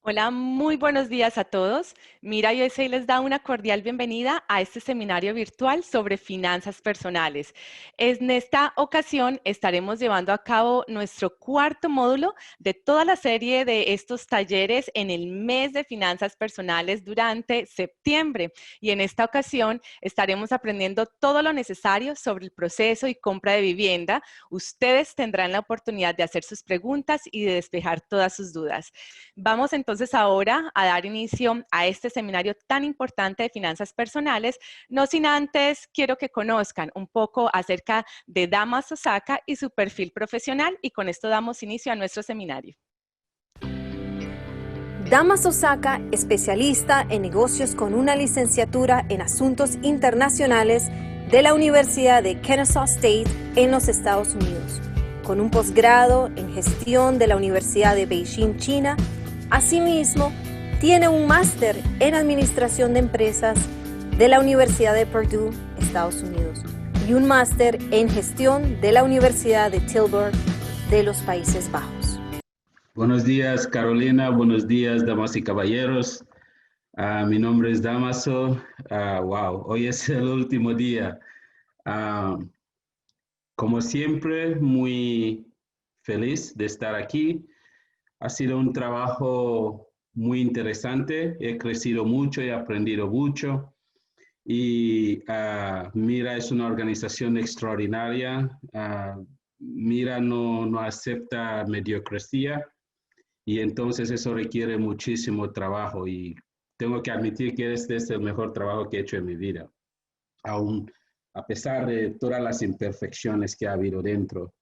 Hola, muy buenos días a todos. Mira USA les da una cordial bienvenida a este seminario virtual sobre finanzas personales. En esta ocasión estaremos llevando a cabo nuestro cuarto módulo de toda la serie de estos talleres en el mes de finanzas personales durante septiembre. Y en esta ocasión estaremos aprendiendo todo lo necesario sobre el proceso y compra de vivienda. Ustedes tendrán la oportunidad de hacer sus preguntas y de despejar todas sus dudas. Vamos entonces ahora a dar inicio a este seminario tan importante de finanzas personales, no sin antes quiero que conozcan un poco acerca de Damas Osaka y su perfil profesional, y con esto damos inicio a nuestro seminario. Damas Osaka, especialista en negocios con una licenciatura en asuntos internacionales de la Universidad de Kennesaw State en los Estados Unidos, con un posgrado en gestión de la Universidad de Beijing, China. Asimismo, tiene un máster en administración de empresas de la Universidad de Purdue, Estados Unidos, y un máster en gestión de la Universidad de Tilburg de los Países Bajos. Buenos días, Carolina. Buenos días, damas y caballeros. Mi nombre es Damaso. Wow, hoy es el último día. Como siempre, muy feliz de estar aquí. Ha sido un trabajo muy interesante. He crecido mucho, he aprendido mucho. Y Mira es una organización extraordinaria. Mira no acepta mediocresía. Y entonces eso requiere muchísimo trabajo y tengo que admitir que este es el mejor trabajo que he hecho en mi vida, aún a pesar de todas las imperfecciones que ha habido dentro.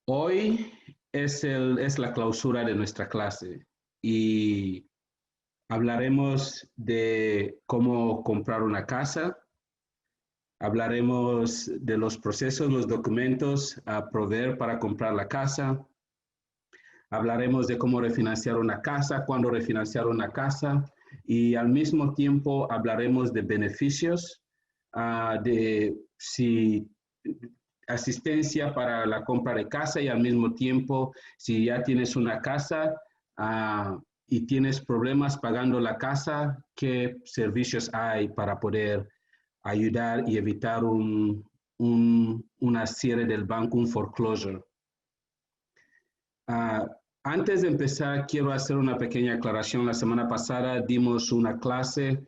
Hoy es la clausura de nuestra clase y hablaremos de cómo comprar una casa, hablaremos de los procesos, los documentos a proveer para comprar la casa. Hablaremos de cómo refinanciar una casa, cuándo refinanciar una casa y al mismo tiempo hablaremos de beneficios, de asistencia para la compra de casa y al mismo tiempo si ya tienes una casa y tienes problemas pagando la casa, qué servicios hay para poder ayudar y evitar una cierre del banco, un foreclosure. Antes de empezar, quiero hacer una pequeña aclaración. La semana pasada dimos una clase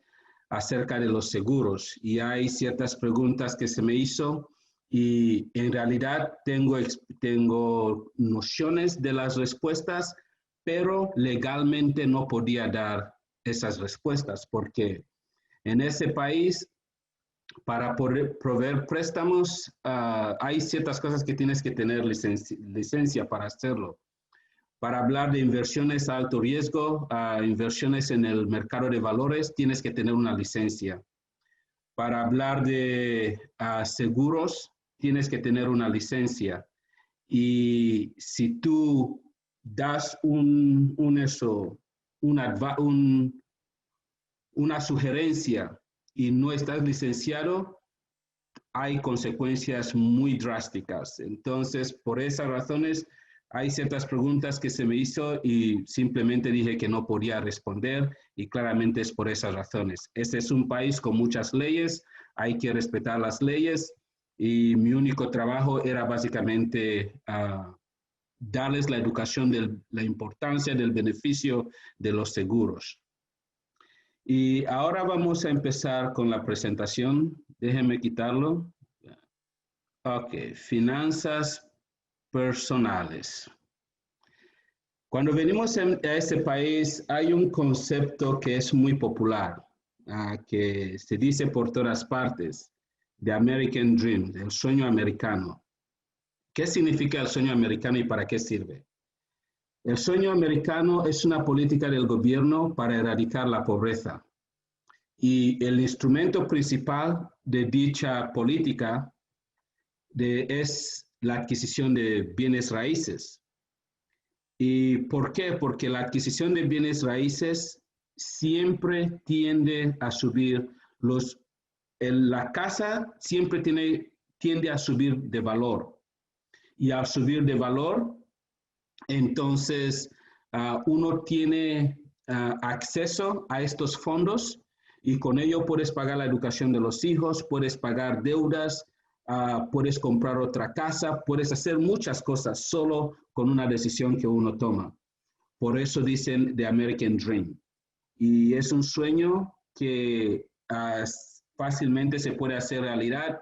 acerca de los seguros y hay ciertas preguntas que se me hizo y en realidad tengo nociones de las respuestas, pero legalmente no podía dar esas respuestas porque en ese país para poder proveer préstamos hay ciertas cosas que tienes que tener licencia para hacerlo. Para hablar de inversiones a alto riesgo, inversiones en el mercado de valores, tienes que tener una licencia. Para hablar de seguros, tienes que tener una licencia. Y si tú das una sugerencia y no estás licenciado, hay consecuencias muy drásticas. Entonces, por esas razones, hay ciertas preguntas que se me hizo y simplemente dije que no podía responder y claramente es por esas razones. Este es un país con muchas leyes, hay que respetar las leyes y mi único trabajo era básicamente darles la educación de la importancia del beneficio de los seguros. Y ahora vamos a empezar con la presentación. Déjenme quitarlo. Ok, finanzas personales. Cuando venimos a este país hay un concepto que es muy popular, que se dice por todas partes, the American Dream, el sueño americano. ¿Qué significa el sueño americano y para qué sirve? El sueño americano es una política del gobierno para erradicar la pobreza. Y el instrumento principal de dicha política es la adquisición de bienes raíces. ¿Y por qué? Porque la adquisición de bienes raíces siempre tiende a subir la casa siempre tiende a subir de valor. Y al subir de valor, entonces uno tiene acceso a estos fondos y con ello puedes pagar la educación de los hijos, puedes pagar deudas, puedes comprar otra casa, puedes hacer muchas cosas solo con una decisión que uno toma. Por eso dicen The American Dream. Y es un sueño que fácilmente se puede hacer realidad.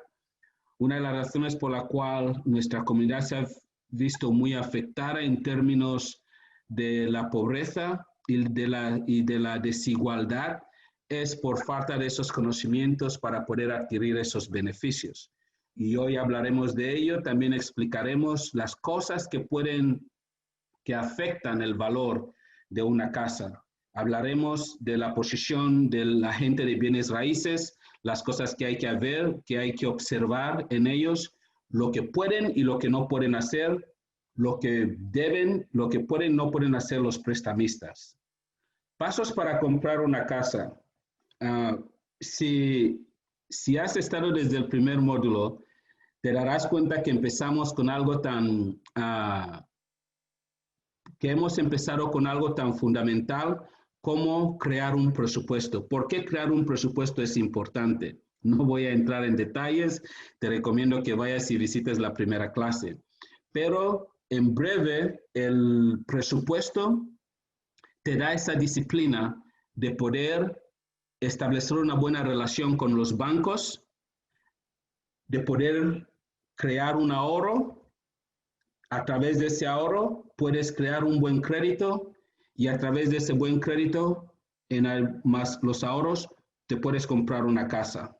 Una de las razones por la cual nuestra comunidad se ha visto muy afectada en términos de la pobreza y de la desigualdad es por falta de esos conocimientos para poder adquirir esos beneficios. Y hoy hablaremos de ello, también explicaremos las cosas que afectan el valor de una casa. Hablaremos de la posición del agente de bienes raíces, las cosas que hay que ver, que hay que observar en ellos, lo que pueden y lo que no pueden hacer, lo que deben, lo que pueden y no pueden hacer los prestamistas. Pasos para comprar una casa. Si has estado desde el primer módulo, te darás cuenta que empezamos con algo que hemos empezado con algo tan fundamental como crear un presupuesto. ¿Por qué crear un presupuesto es importante? No voy a entrar en detalles, te recomiendo que vayas y visites la primera clase. Pero en breve, el presupuesto te da esa disciplina de poder establecer una buena relación con los bancos, de poder crear un ahorro. A través de ese ahorro puedes crear un buen crédito y a través de ese buen crédito, más los ahorros, te puedes comprar una casa.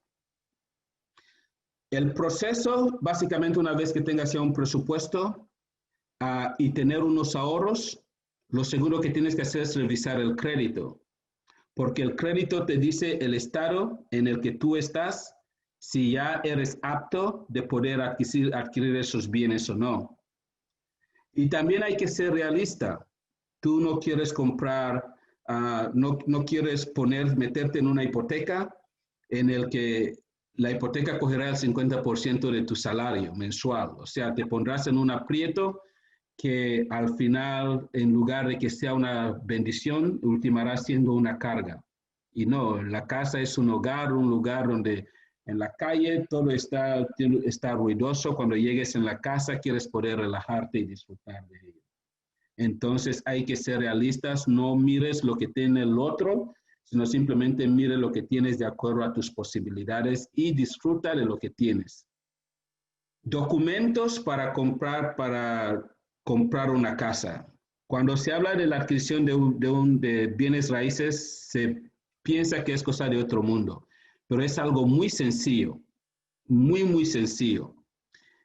El proceso, básicamente una vez que tengas ya un presupuesto y tener unos ahorros, lo segundo que tienes que hacer es revisar el crédito, porque el crédito te dice el estado en el que tú estás, si ya eres apto de poder adquirir esos bienes o no. Y también hay que ser realista. Tú no quieres comprar, no quieres meterte en una hipoteca en el que la hipoteca cogerá el 50% de tu salario mensual. O sea, te pondrás en un aprieto que al final, en lugar de que sea una bendición, ultimará siendo una carga. Y no, la casa es un hogar, un lugar donde en la calle todo está ruidoso. Cuando llegues en la casa quieres poder relajarte y disfrutar de ello. Entonces hay que ser realistas, no mires lo que tiene el otro, sino simplemente mire lo que tienes de acuerdo a tus posibilidades y disfruta de lo que tienes. Documentos para comprar una casa. Cuando se habla de la adquisición de bienes raíces, se piensa que es cosa de otro mundo, pero es algo muy sencillo, muy, muy sencillo.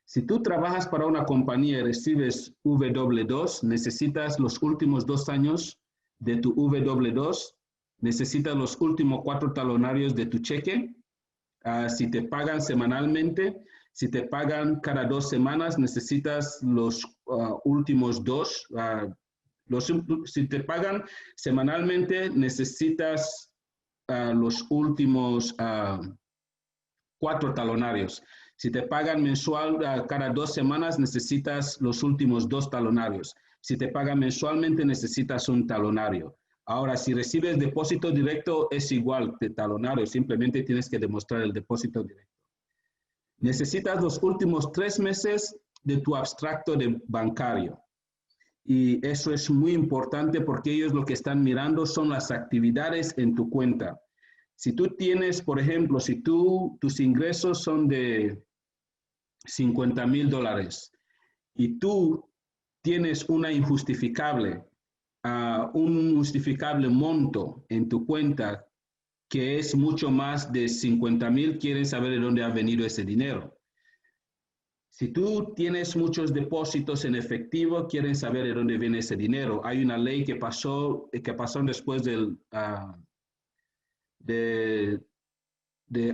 Si tú trabajas para una compañía y recibes W2, necesitas los últimos 2 años de tu W2, necesitas los últimos 4 talonarios de tu cheque. Si te pagan semanalmente, si te pagan cada 2 semanas, necesitas los últimos 2. Si te pagan semanalmente, necesitas los últimos 4 talonarios. Si te pagan mensual cada 2 semanas, necesitas los últimos 2 talonarios. Si te pagan mensualmente, necesitas un talonario. Ahora, si recibes depósito directo, es igual de talonario. Simplemente tienes que demostrar el depósito directo. Necesitas los últimos 3 meses de tu abstracto bancario. Y eso es muy importante porque ellos lo que están mirando son las actividades en tu cuenta. Si tú tienes, por ejemplo, si tus ingresos son de $50,000 y tú tienes un injustificable monto en tu cuenta que es mucho más de 50,000, quieren saber de dónde ha venido ese dinero. Si tú tienes muchos depósitos en efectivo, quieren saber de dónde viene ese dinero. Hay una ley que pasó después del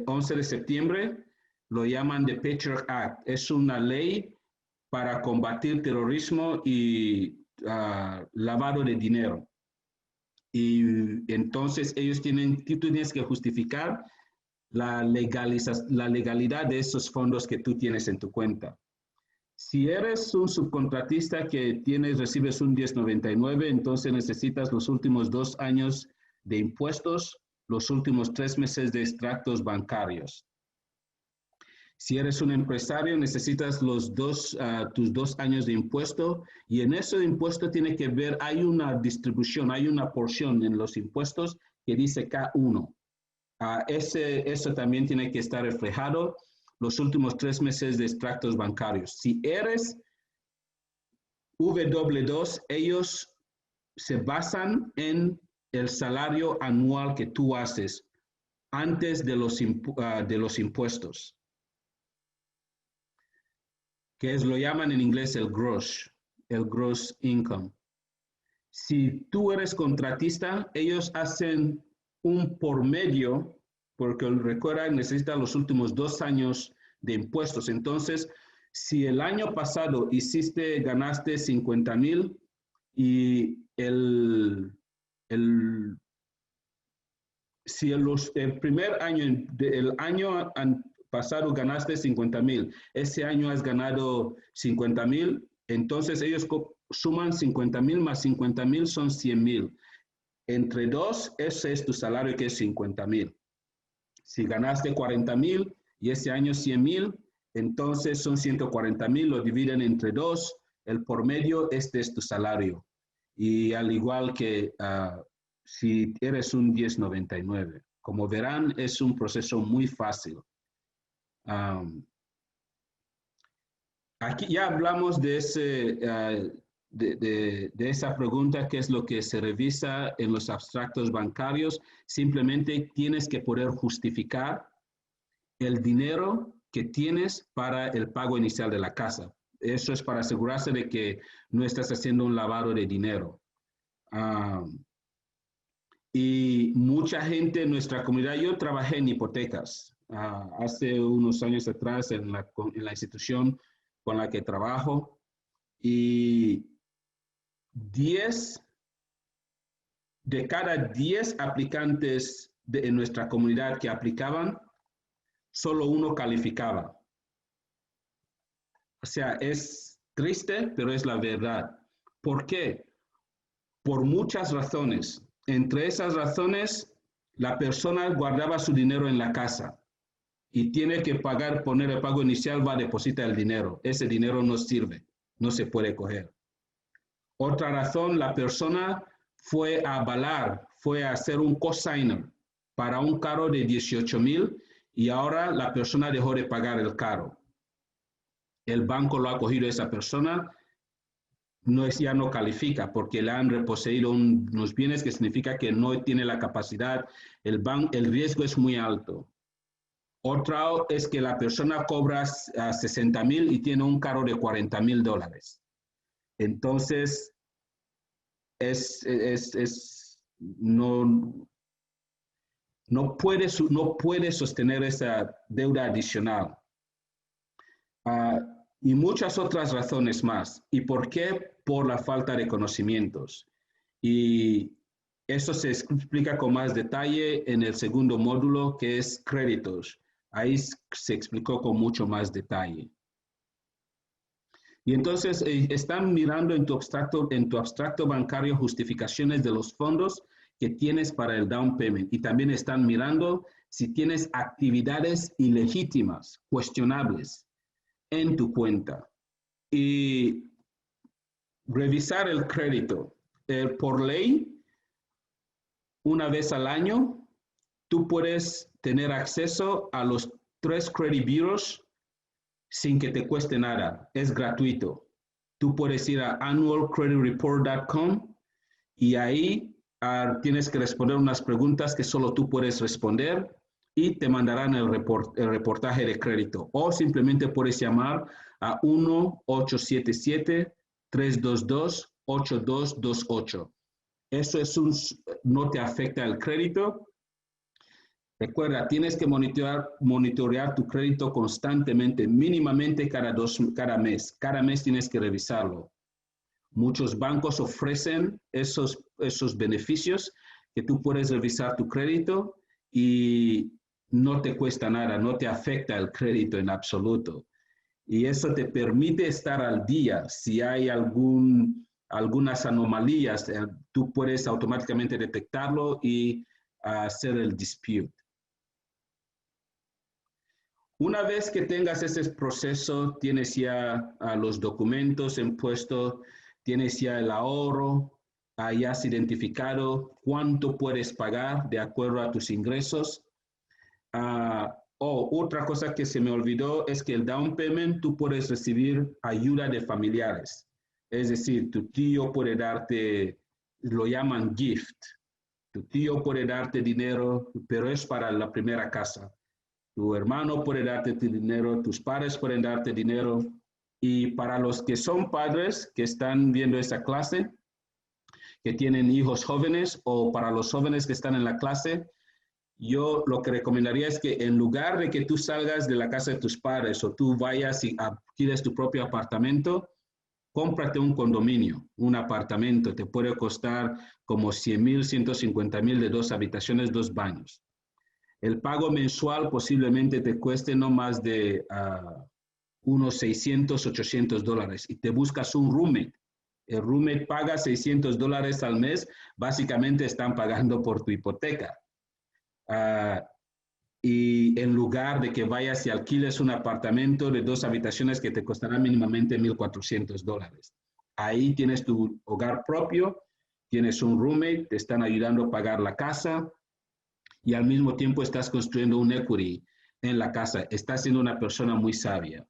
11 de septiembre, lo llaman the Patriot Act. Es una ley para combatir terrorismo y lavado de dinero. Y entonces tú tienes que justificar la legalidad de esos fondos que tú tienes en tu cuenta. Si eres un subcontratista que recibes un 1099, entonces necesitas los últimos 2 años de impuestos, los últimos 3 meses de extractos bancarios. Si eres un empresario, necesitas tus 2 años de impuesto, y en ese impuesto tiene que ver, hay una distribución, hay una porción en los impuestos que dice K1. Eso también tiene que estar reflejado los últimos 3 meses de extractos bancarios. Si eres W2, ellos se basan en el salario anual que tú haces antes de los impuestos, que lo llaman en inglés el gross income. Si tú eres contratista, ellos hacen un promedio, porque recuerda, necesita los últimos 2 años de impuestos. Entonces, si el año pasado ganaste 50,000 y el primer año, el año pasado ganaste 50,000, ese año has ganado 50,000, entonces ellos suman 50,000 más 50,000 son 100,000. Entre 2, ese es tu salario, que es 50,000. Si ganaste 40,000 y ese año 100,000, entonces son 140,000, lo dividen entre 2, el promedio, este es tu salario. Y al igual que si eres un 1099. Como verán, es un proceso muy fácil. Aquí ya hablamos de esa pregunta, qué es lo que se revisa en los abstractos bancarios. Simplemente tienes que poder justificar el dinero que tienes para el pago inicial de la casa. Eso es para asegurarse de que no estás haciendo un lavado de dinero. Y mucha gente en nuestra comunidad, yo trabajé en hipotecas hace unos años atrás en la institución con la que trabajo, y 10 de cada 10 aplicantes en nuestra comunidad que aplicaban, solo uno calificaba. O sea, es triste, pero es la verdad. ¿Por qué? Por muchas razones. Entre esas razones, la persona guardaba su dinero en la casa y tiene que poner el pago inicial, va a depositar el dinero. Ese dinero no sirve, no se puede coger. Otra razón, la persona fue a avalar, fue a hacer un cosigner para un carro de 18,000 y ahora la persona dejó de pagar el carro. El banco lo ha cogido a esa persona, ya no califica porque le han reposeído unos bienes, que significa que no tiene la capacidad, el riesgo es muy alto. Otra es que la persona cobra 60,000 y tiene un carro de $40,000. Entonces, no puede sostener esa deuda adicional. Y muchas otras razones más. ¿Y por qué? Por la falta de conocimientos. Y eso se explica con más detalle en el segundo módulo, que es créditos. Ahí se explicó con mucho más detalle. Y entonces están mirando en tu abstracto bancario justificaciones de los fondos que tienes para el down payment. Y también están mirando si tienes actividades ilegítimas, cuestionables, en tu cuenta. Y revisar el crédito. Por ley, una vez al año, tú puedes tener acceso a los 3 credit bureaus sin que te cueste nada. Es gratuito. Tú puedes ir a annualcreditreport.com y ahí tienes que responder unas preguntas que solo tú puedes responder y te mandarán el reportaje de crédito. O simplemente puedes llamar a 1-877-322-8228. Eso no te afecta el crédito. Recuerda, tienes que monitorear tu crédito constantemente, mínimamente cada mes. Cada mes tienes que revisarlo. Muchos bancos ofrecen esos beneficios que tú puedes revisar tu crédito y no te cuesta nada, no te afecta el crédito en absoluto. y eso te permite estar al día. Si hay algunas anomalías, tú puedes automáticamente detectarlo y hacer el dispute. Una vez que tengas ese proceso, tienes ya los documentos en puesto, tienes ya el ahorro, ya has identificado cuánto puedes pagar de acuerdo a tus ingresos. Otra cosa que se me olvidó es que el down payment tú puedes recibir ayuda de familiares. Es decir, tu tío puede darte, lo llaman gift. Tu tío puede darte dinero, pero es para la primera casa. Tu hermano puede darte dinero, tus padres pueden darte dinero. Y para los que son padres que están viendo esta clase, que tienen hijos jóvenes, o para los jóvenes que están en la clase, yo lo que recomendaría es que en lugar de que tú salgas de la casa de tus padres o tú vayas y adquieres tu propio apartamento, cómprate un condominio, un apartamento. Te puede costar como 100,000, 150,000 de 2 habitaciones, 2 baños. El pago mensual posiblemente te cueste no más de unos 600, 800 dólares y te buscas un roommate. El roommate paga 600 dólares al mes, básicamente están pagando por tu hipoteca. Y en lugar de que vayas y alquiles un apartamento de 2 habitaciones que te costará mínimamente 1,400 dólares. Ahí tienes tu hogar propio, tienes un roommate, te están ayudando a pagar la casa y al mismo tiempo estás construyendo un equity en la casa. Estás siendo una persona muy sabia.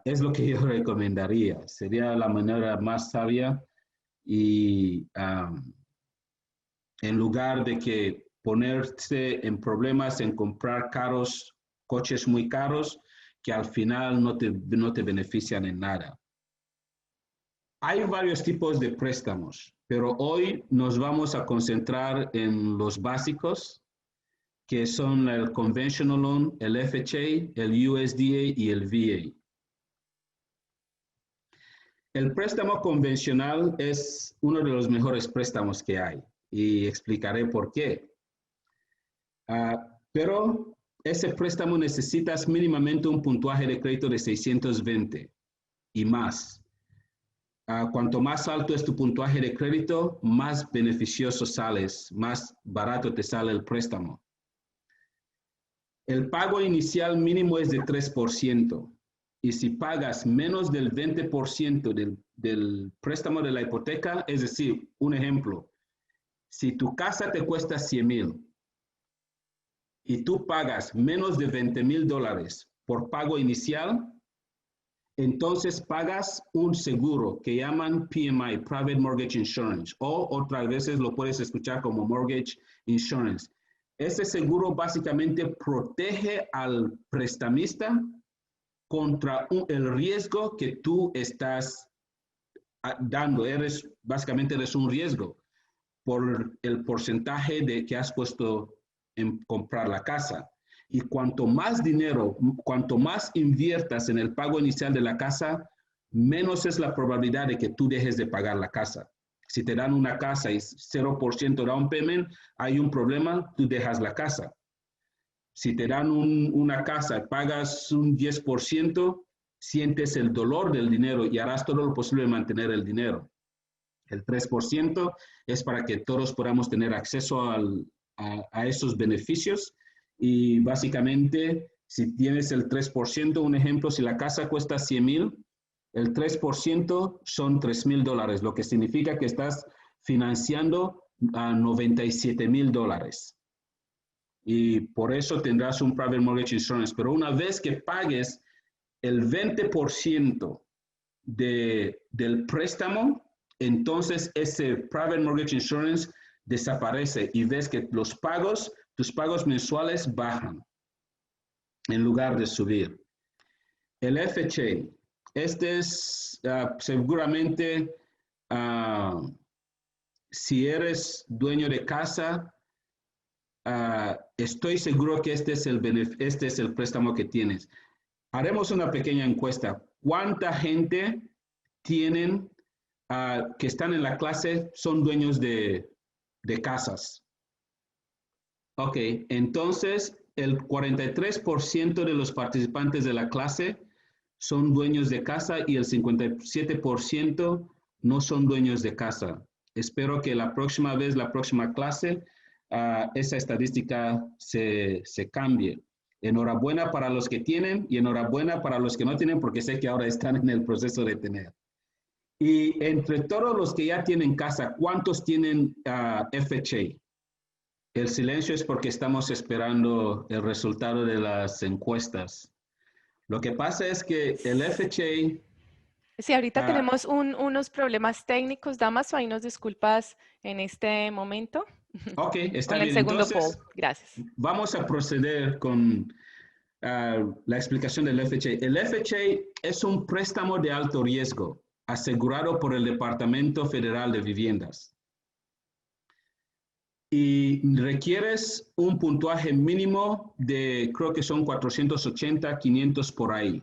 Es lo que yo recomendaría. Sería la manera más sabia y en lugar de que ponerse en problemas en comprar coches muy caros que al final no te benefician en nada. Hay varios tipos de préstamos, pero hoy nos vamos a concentrar en los básicos, que son el Conventional Loan, el FHA, el USDA y el VA. El préstamo convencional es uno de los mejores préstamos que hay y explicaré por qué. Pero ese préstamo necesitas mínimamente un puntaje de crédito de 620 y más. Cuanto más alto es tu puntaje de crédito, más beneficioso sales, más barato te sale el préstamo. El pago inicial mínimo es de 3%. Y si pagas menos del 20% del préstamo de la hipoteca, es decir, un ejemplo, si tu casa te cuesta 100,000 y tú pagas menos de 20,000 dólares por pago inicial, entonces pagas un seguro que llaman PMI, Private Mortgage Insurance, o otras veces lo puedes escuchar como Mortgage Insurance. Ese seguro básicamente protege al prestamista contra el riesgo que tú estás dando. Básicamente eres un riesgo por el porcentaje que has puesto en comprar la casa. Y cuanto más dinero, cuanto más inviertas en el pago inicial de la casa, menos es la probabilidad de que tú dejes de pagar la casa. Si te dan una casa y 0% down payment, hay un problema, tú dejas la casa. Si te dan una casa, pagas un 10%, sientes el dolor del dinero y harás todo lo posible de mantener el dinero. El 3% es para que todos podamos tener acceso a esos beneficios y básicamente si tienes el 3%, un ejemplo, si la casa cuesta 100,000, el 3% son 3,000 dólares, lo que significa que estás financiando a 97,000 dólares. Y por eso tendrás un Private Mortgage Insurance. Pero una vez que pagues el 20% del préstamo, entonces ese Private Mortgage Insurance desaparece y ves que tus pagos mensuales bajan en lugar de subir. El FHA, este es seguramente, si eres dueño de casa, estoy seguro que este es el préstamo que tienes. Haremos una pequeña encuesta. ¿Cuánta gente tienen que están en la clase son dueños de casas? Ok, entonces el 43% de los participantes de la clase son dueños de casa y el 57% no son dueños de casa. Espero que la próxima clase, esa estadística se cambie. Enhorabuena para los que tienen y enhorabuena para los que no tienen, porque sé que ahora están en el proceso de tener. Y entre todos los que ya tienen casa, ¿cuántos tienen FHA? El silencio es porque estamos esperando el resultado de las encuestas. Lo que pasa es que el FHA... Sí, ahorita tenemos unos problemas técnicos, Damaso, ahí nos disculpas en este momento. Ok, está con bien. El segundo Entonces, poll. Gracias. Vamos a proceder con la explicación del FHA. El FHA es un préstamo de alto riesgo asegurado por el Departamento Federal de Viviendas. Y requieres un puntaje mínimo de, creo que son 480, 500 por ahí.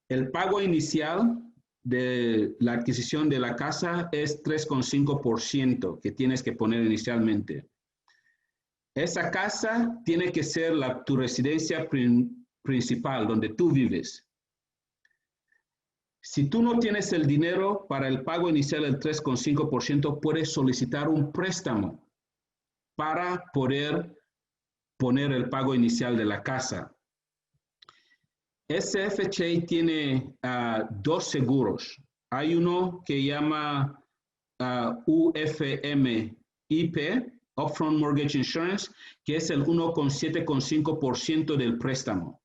El pago inicial de la adquisición de la casa es 3,5% que tienes que poner inicialmente. Esa casa tiene que ser tu residencia principal, donde tú vives. Si tú no tienes el dinero para el pago inicial del 3,5%, puedes solicitar un préstamo para poder poner el pago inicial de la casa. Ese FHA tiene dos seguros. Hay uno que llama UFMIP, Upfront Mortgage Insurance, que es el 1,7,5% del préstamo.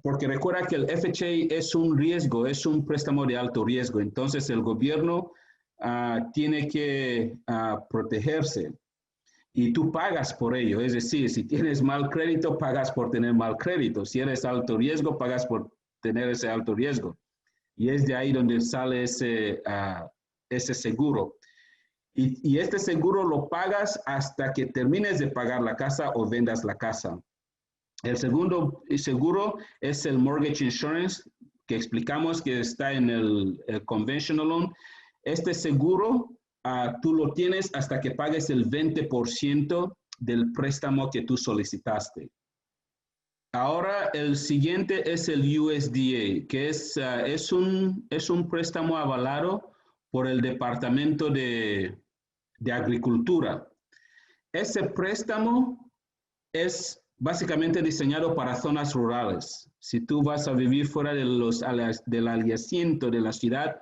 Porque recuerda que el FHA es un riesgo, es un préstamo de alto riesgo. Entonces el gobierno tiene que protegerse y tú pagas por ello. Es decir, si tienes mal crédito, pagas por tener mal crédito. Si eres alto riesgo, pagas por tener ese alto riesgo. Y es de ahí donde sale ese seguro. Y este seguro lo pagas hasta que termines de pagar la casa o vendas la casa. El segundo seguro es el Mortgage Insurance, que explicamos que está en el Conventional Loan. Este seguro tú lo tienes hasta que pagues el 20% del préstamo que tú solicitaste. Ahora, el siguiente es el USDA, que es un préstamo avalado por el Departamento de Agricultura. Ese préstamo es básicamente diseñado para zonas rurales. Si tú vas a vivir fuera del alieciento de la ciudad,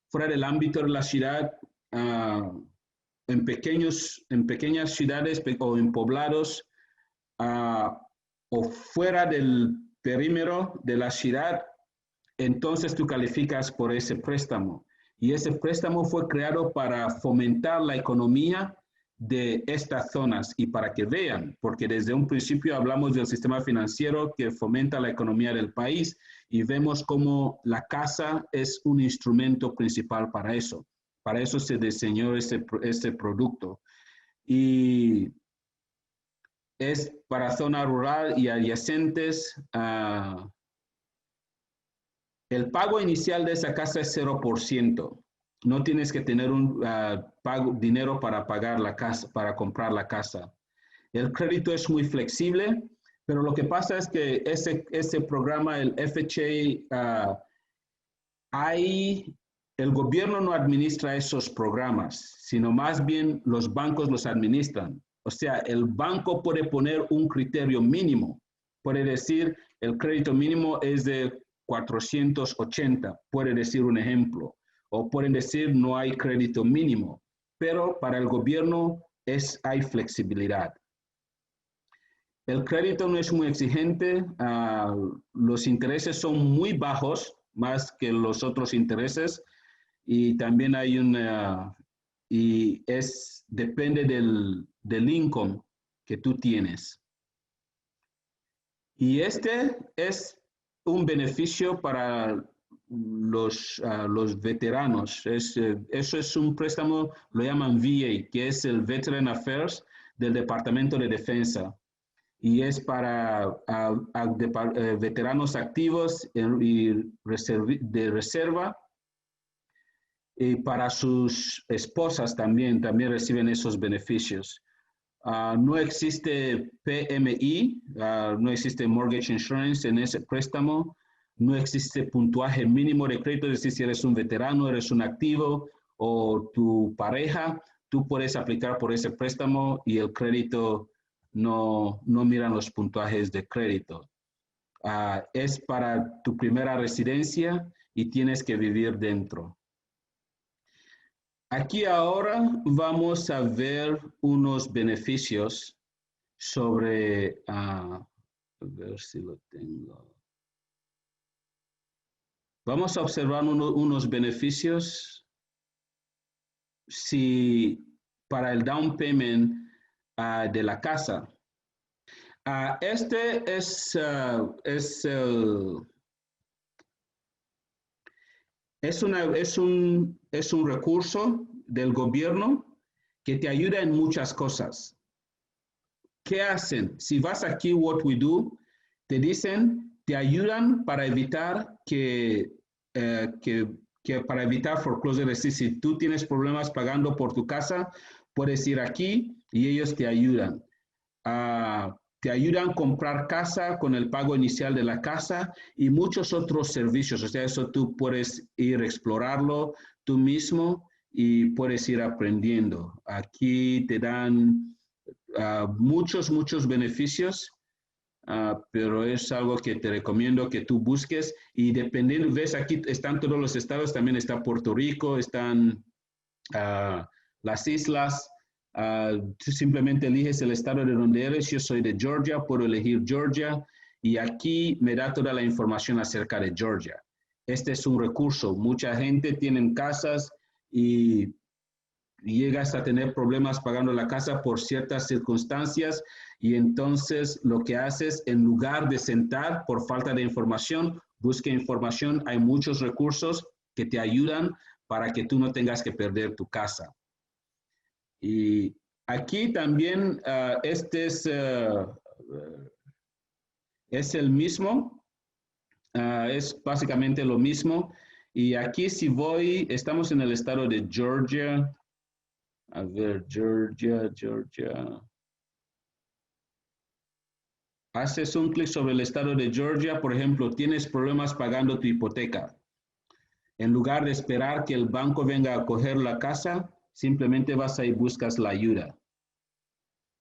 fuera del ámbito de la ciudad, en pequeñas ciudades o en poblados, o fuera del perímetro de la ciudad, entonces tú calificas por ese préstamo. Y ese préstamo fue creado para fomentar la economía de estas zonas y para que vean, porque desde un principio hablamos del sistema financiero que fomenta la economía del país y vemos cómo la casa es un instrumento principal para eso. Para eso se diseñó este producto. Y es para zona rural y adyacentes. El pago inicial de esa casa es 0%. No tienes que tener dinero para pagar la casa, para comprar la casa. El crédito es muy flexible, pero lo que pasa es que ese programa, el FHA, el gobierno no administra esos programas, sino más bien los bancos los administran. O sea, el banco puede poner un criterio mínimo. Puede decir, el crédito mínimo es de 480, puede decir un ejemplo. O pueden decir, no hay crédito mínimo. Pero para el gobierno hay flexibilidad. El crédito no es muy exigente. Los intereses son muy bajos, más que los otros intereses. Y también hay depende del income que tú tienes. Y este es un beneficio para los veteranos. Eso es un préstamo, lo llaman VA, que es el Veteran Affairs del Departamento de Defensa. Y es para veteranos activos y de reserva. Y para sus esposas también reciben esos beneficios. No existe PMI, no existe Mortgage Insurance en ese préstamo. no existe puntuaje mínimo de crédito, es decir, si eres un veterano, eres un activo o tu pareja, tú puedes aplicar por ese préstamo y el crédito no miran los puntuajes de crédito. Es para tu primera residencia y tienes que vivir dentro. Aquí ahora vamos a ver unos beneficios sobre, a ver si lo tengo. Vamos a observar unos beneficios para el down payment de la casa. Este es un recurso del gobierno que te ayuda en muchas cosas. ¿Qué hacen? Si vas aquí, What We Do, te dicen, te ayudan para evitar para evitar foreclosure. Es decir, si tú tienes problemas pagando por tu casa, puedes ir aquí y ellos te ayudan. Te ayudan a comprar casa con el pago inicial de la casa y muchos otros servicios. O sea, eso tú puedes ir a explorarlo tú mismo y puedes ir aprendiendo. Aquí te dan muchos beneficios, pero es algo que te recomiendo que tú busques. Y dependiendo, ves, aquí están todos los estados, también está Puerto Rico, están las islas. Tú simplemente eliges el estado de donde eres. Yo soy de Georgia, puedo elegir Georgia y aquí me da toda la información acerca de Georgia. Este es un recurso. Mucha gente tiene casas y llegas a tener problemas pagando la casa por ciertas circunstancias y entonces lo que haces, en lugar de sentar por falta de información, busca información. Hay muchos recursos que te ayudan para que tú no tengas que perder tu casa. Y aquí también este es el mismo, es básicamente lo mismo. Y aquí si voy, estamos en el estado de Georgia. A ver, Georgia. Haces un clic sobre el estado de Georgia, por ejemplo, tienes problemas pagando tu hipoteca. En lugar de esperar que el banco venga a coger la casa, simplemente vas ahí y buscas la ayuda.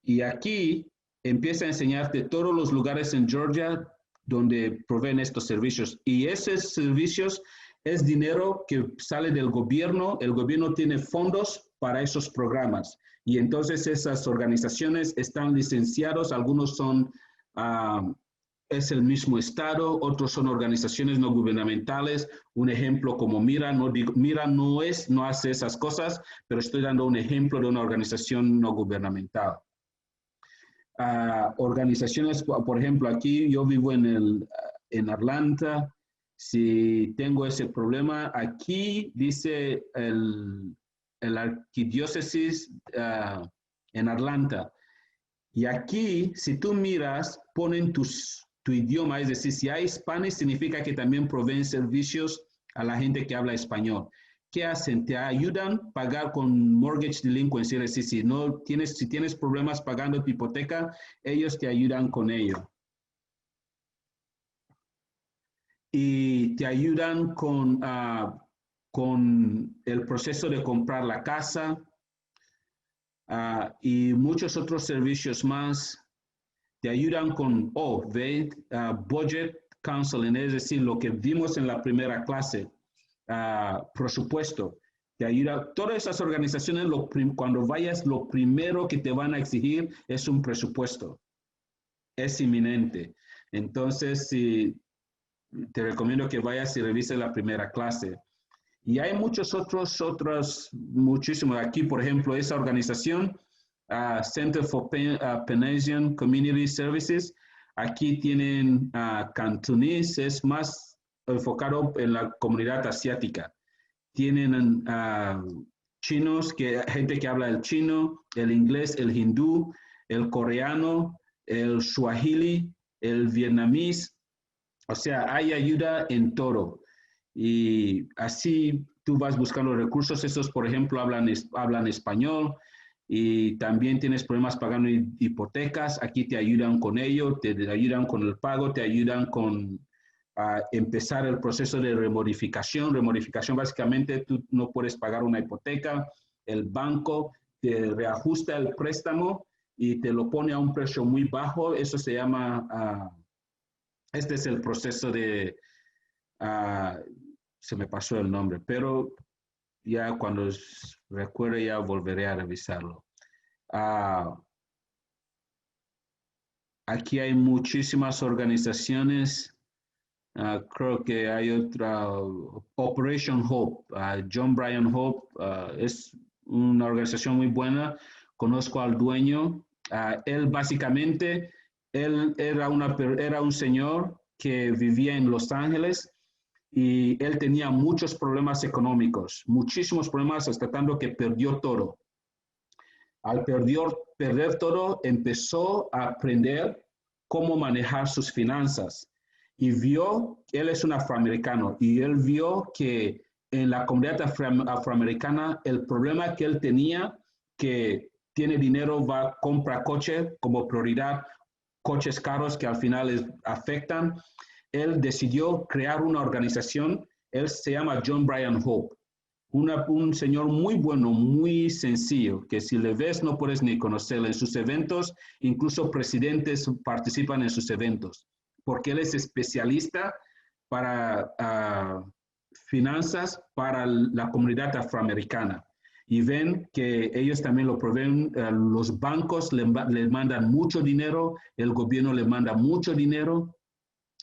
Y aquí empieza a enseñarte todos los lugares en Georgia donde proveen estos servicios. Y esos servicios es dinero que sale del gobierno. El gobierno tiene fondos para esos programas. Y entonces esas organizaciones están licenciados. Algunos son, es el mismo estado, otros son organizaciones no gubernamentales. Un ejemplo como Mira, Mira no hace esas cosas, pero estoy dando un ejemplo de una organización no gubernamental. Organizaciones, por ejemplo, aquí yo vivo en Atlanta. Si tengo ese problema, aquí dice el arquidiócesis en Atlanta. Y aquí, si tú miras, ponen tu idioma, es decir, si hay Spanish, significa que también proveen servicios a la gente que habla español. ¿Qué hacen? Te ayudan a pagar con mortgage delinquency, es decir, si tienes problemas pagando tu hipoteca, ellos te ayudan con ello. Y te ayudan con el proceso de comprar la casa y muchos otros servicios más. Te ayudan con budget counseling, es decir, lo que vimos en la primera clase, presupuesto. Te ayuda. Todas esas organizaciones, cuando vayas, lo primero que te van a exigir es un presupuesto. Es inminente. Entonces, te recomiendo que vayas y revises la primera clase. Y hay muchos muchísimos. Aquí, por ejemplo, esa organización, Center for Pan-Asian Community Services, aquí tienen cantonés, es más enfocado en la comunidad asiática. Tienen chinos, gente que habla el chino, el inglés, el hindú, el coreano, el swahili, el vietnamés. O sea, hay ayuda en todo. Y así tú vas buscando recursos. Esos, por ejemplo, hablan español y también tienes problemas pagando hipotecas. Aquí te ayudan con ello, te ayudan con el pago, te ayudan con empezar el proceso de remodificación. Remodificación, básicamente, tú no puedes pagar una hipoteca, el banco te reajusta el préstamo y te lo pone a un precio muy bajo. Eso se llama, este es el proceso de, se me pasó el nombre, pero ya cuando recuerde ya volveré a revisarlo. Aquí hay muchísimas organizaciones. Creo que hay otra, Operation Hope. John Brian Hope es una organización muy buena. Conozco al dueño. Él básicamente, él era un señor que vivía en Los Ángeles y él tenía muchos problemas económicos, muchísimos problemas, hasta tanto que perdió todo. Al perder todo, empezó a aprender cómo manejar sus finanzas. Y vio, él es un afroamericano, y él vio que en la comunidad afroamericana el problema que él tenía, que tiene dinero, compra coche como prioridad, coches caros que al final les afectan. Él decidió crear una organización, él se llama John Brian Hope. Un señor muy bueno, muy sencillo, que si le ves no puedes ni conocerlo. En sus eventos, incluso presidentes participan en sus eventos, porque él es especialista para finanzas para la comunidad afroamericana. Y ven que ellos también lo proveen, los bancos le mandan mucho dinero, el gobierno le manda mucho dinero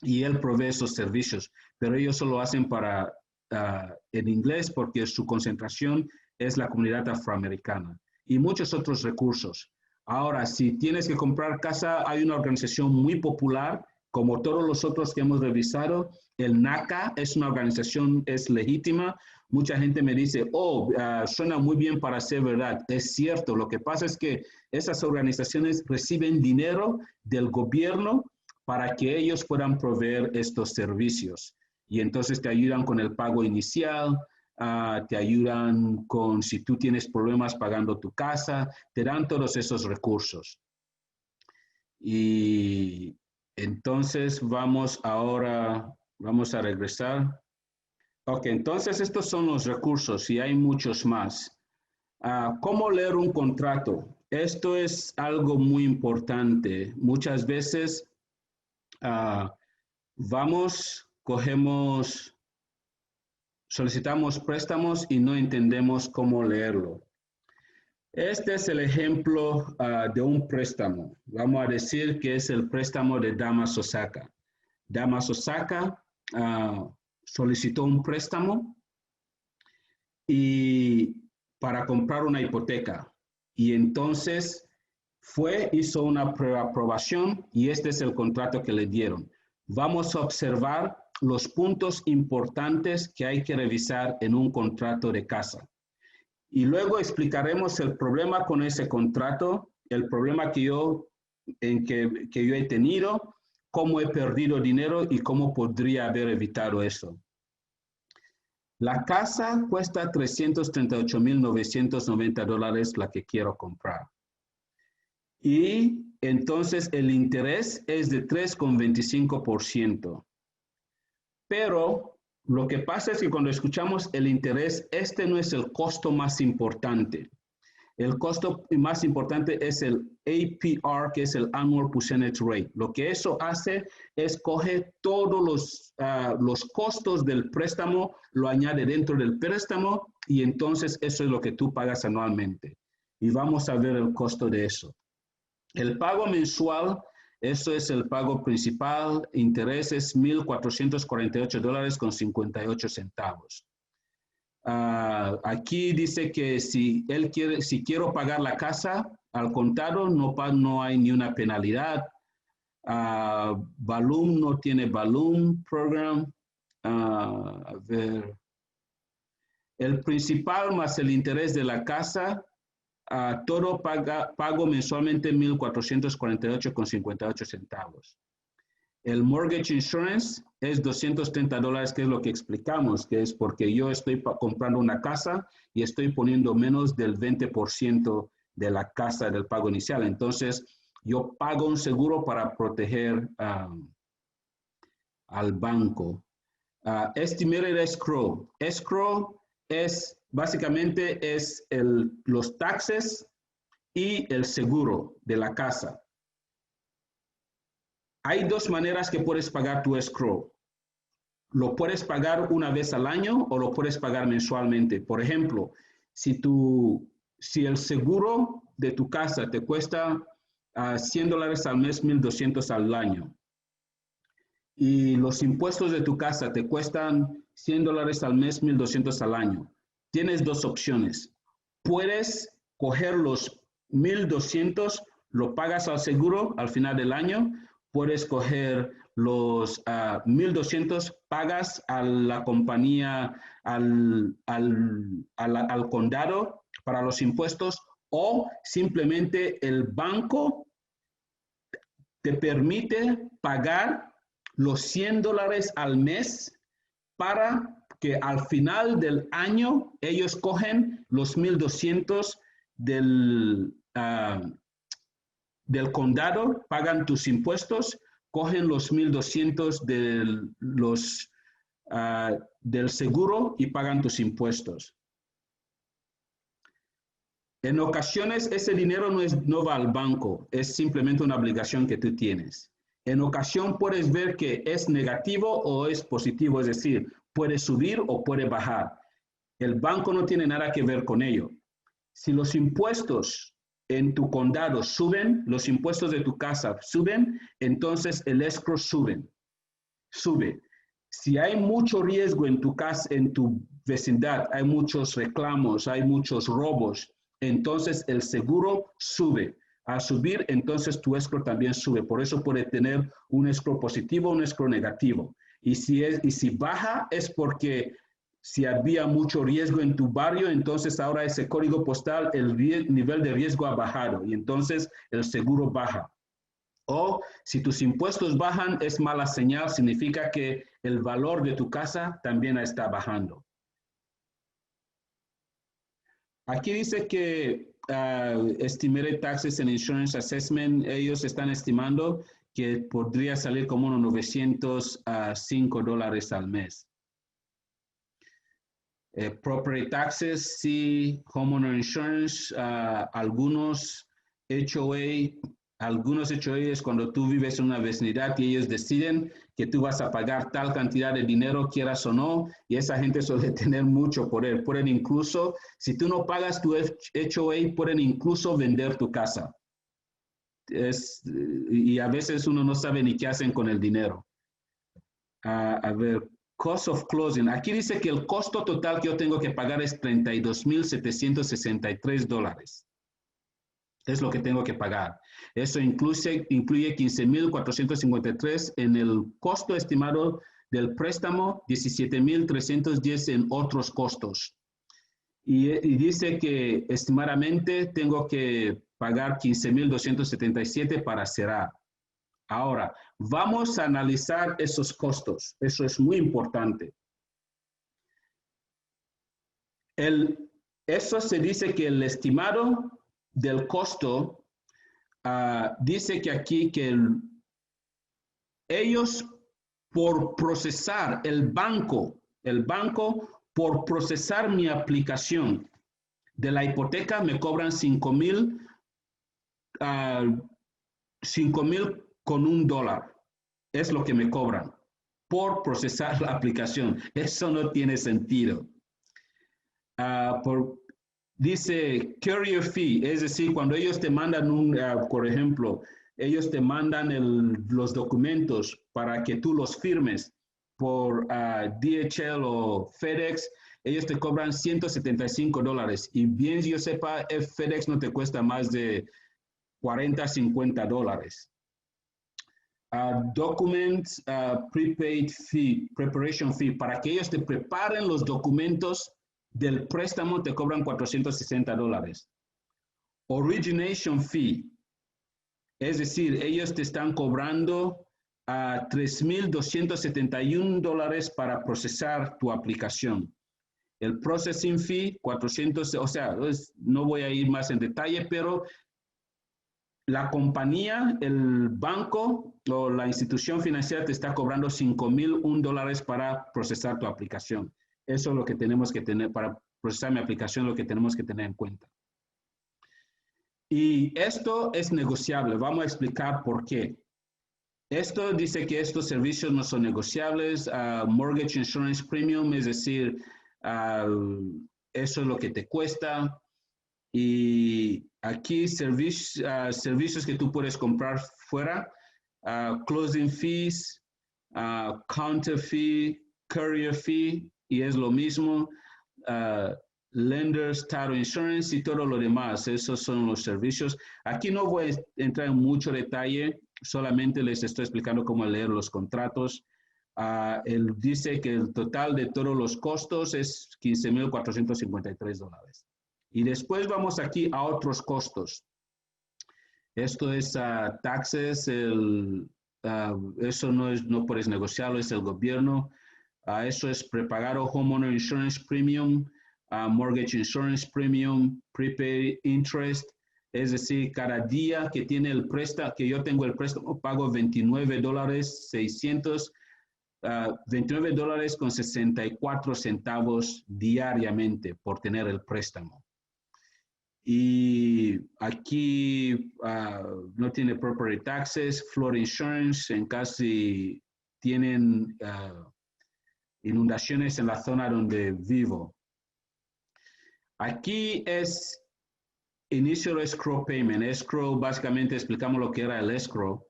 y él provee esos servicios, pero ellos solo hacen para en inglés porque su concentración es la comunidad afroamericana y muchos otros recursos. Ahora, si tienes que comprar casa, hay una organización muy popular, como todos los otros que hemos revisado. El NACA es una organización, es legítima. Mucha gente me dice, suena muy bien para ser verdad. Es cierto, lo que pasa es que esas organizaciones reciben dinero del gobierno para que ellos puedan proveer estos servicios. Y entonces te ayudan con el pago inicial, te ayudan con si tú tienes problemas pagando tu casa, te dan todos esos recursos. Y entonces vamos a regresar. Ok, entonces estos son los recursos y hay muchos más. ¿Cómo leer un contrato? Esto es algo muy importante. Muchas veces solicitamos préstamos y no entendemos cómo leerlo. Este es el ejemplo de un préstamo. Vamos a decir que es el préstamo de Damas Osaka. Damas Osaka solicitó un préstamo para comprar una hipoteca. Y entonces hizo una preaprobación y este es el contrato que le dieron. Vamos a observar los puntos importantes que hay que revisar en un contrato de casa. Y luego explicaremos el problema con ese contrato, el problema que yo he tenido, cómo he perdido dinero y cómo podría haber evitado eso. La casa cuesta $338,990 la que quiero comprar. Y entonces el interés es de 3,25%. Pero lo que pasa es que cuando escuchamos el interés, este no es el costo más importante. El costo más importante es el APR, que es el Annual Percentage Rate. Lo que eso hace es coger todos los costos del préstamo, lo añade dentro del préstamo y entonces eso es lo que tú pagas anualmente. Y vamos a ver el costo de eso. El pago mensual, eso es el pago principal, intereses $1,448,58. Aquí dice que si quiero pagar la casa al contado, no hay ni una penalidad. Balloon no tiene Balloon Program. A ver. El principal más el interés de la casa, todo pago mensualmente $1,448,58. El mortgage insurance es $230, que es lo que explicamos, que es porque yo estoy comprando una casa y estoy poniendo menos del 20% de la casa del pago inicial. Entonces, yo pago un seguro para proteger al banco. Estimated escrow. Escrow es básicamente los taxes y el seguro de la casa. Hay dos maneras que puedes pagar tu escrow. Lo puedes pagar una vez al año o lo puedes pagar mensualmente. Por ejemplo, si el seguro de tu casa te cuesta $100 al mes, $1,200 al año, y los impuestos de tu casa te cuestan $100 al mes, $1,200 al año, tienes dos opciones. Puedes coger los $1,200, lo pagas al seguro al final del año. Puedes coger los $1,200, pagas a la compañía, al condado para los impuestos, o simplemente el banco te permite pagar los $100 al mes para que al final del año ellos cogen los $1,200 del condado, pagan tus impuestos, cogen los $1,200 del seguro y pagan tus impuestos. En ocasiones ese dinero no va al banco, es simplemente una obligación que tú tienes. En ocasión puedes ver que es negativo o es positivo, es decir, puede subir o puede bajar. El banco no tiene nada que ver con ello. Si los impuestos en tu condado suben, los impuestos de tu casa suben, entonces el escrow sube. Si hay mucho riesgo en tu casa, en tu vecindad, hay muchos reclamos, hay muchos robos, entonces el seguro sube. Al subir, entonces tu escrow también sube. Por eso puede tener un escrow positivo, un escrow negativo. Y si baja es porque si había mucho riesgo en tu barrio, entonces ahora ese código postal, el nivel de riesgo ha bajado y entonces el seguro baja. O si tus impuestos bajan, es mala señal, significa que el valor de tu casa también está bajando. Aquí dice que Estimated Taxes and Insurance Assessment, ellos están estimando que podría salir como unos $905 al mes. Property taxes, sí, homeowner insurance, algunos HOA es cuando tú vives en una vecindad y ellos deciden que tú vas a pagar tal cantidad de dinero, quieras o no, y esa gente suele tener mucho poder. Pueden incluso, si tú no pagas tu HOA, pueden incluso vender tu casa. Y a veces uno no sabe ni qué hacen con el dinero. A ver, cost of closing. Aquí dice que el costo total que yo tengo que pagar es $32,763. Es lo que tengo que pagar. Eso incluye $15,453 en el costo estimado del préstamo, $17,310 en otros costos. Y dice que estimadamente tengo que pagar $15,277 para cerrar. Ahora, vamos a analizar esos costos. Eso es muy importante. Eso se dice que el estimado del costo, dice que aquí que ellos por procesar, el banco por procesar mi aplicación de la hipoteca me cobran $5,000 con $1. Es lo que me cobran por procesar la aplicación. Eso no tiene sentido. Dice carrier fee, es decir, cuando ellos te mandan por ejemplo, ellos te mandan los documentos para que tú los firmes por DHL o FedEx, ellos te cobran $175. Y bien yo sepa, FedEx no te cuesta más de $40, $50. Documents, prepaid fee, preparation fee, para que ellos te preparen los documentos del préstamo te cobran $460. Origination fee, es decir, ellos te están cobrando $3,271 para procesar tu aplicación. El processing fee, $400, o sea, no voy a ir más en detalle, pero la compañía, el banco o la institución financiera te está cobrando $5,001 para procesar tu aplicación. Eso es lo que tenemos que tener, para procesar mi aplicación, lo que tenemos que tener en cuenta. Y esto es negociable. Vamos a explicar por qué. Esto dice que estos servicios no son negociables. Mortgage Insurance Premium, es decir, eso es lo que te cuesta. Y aquí servicios que tú puedes comprar fuera, closing fees, counter fee, courier fee, y es lo mismo, lenders, title insurance y todo lo demás. Esos son los servicios. Aquí no voy a entrar en mucho detalle, solamente les estoy explicando cómo leer los contratos. Él dice que el total de todos los costos es $15,453. Y después vamos aquí a otros costos. Esto es taxes, eso no puedes negociarlo, es el gobierno. Eso es prepagado Homeowner Insurance Premium, Mortgage Insurance Premium, Prepaid Interest. Es decir, cada día que tiene el préstamo, que yo tengo el préstamo, pago $29.64 diariamente por tener el préstamo. Y aquí no tiene property taxes, flood insurance, en caso si tienen inundaciones en la zona donde vivo. Aquí es initial escrow payment. Escrow, básicamente explicamos lo que era el escrow.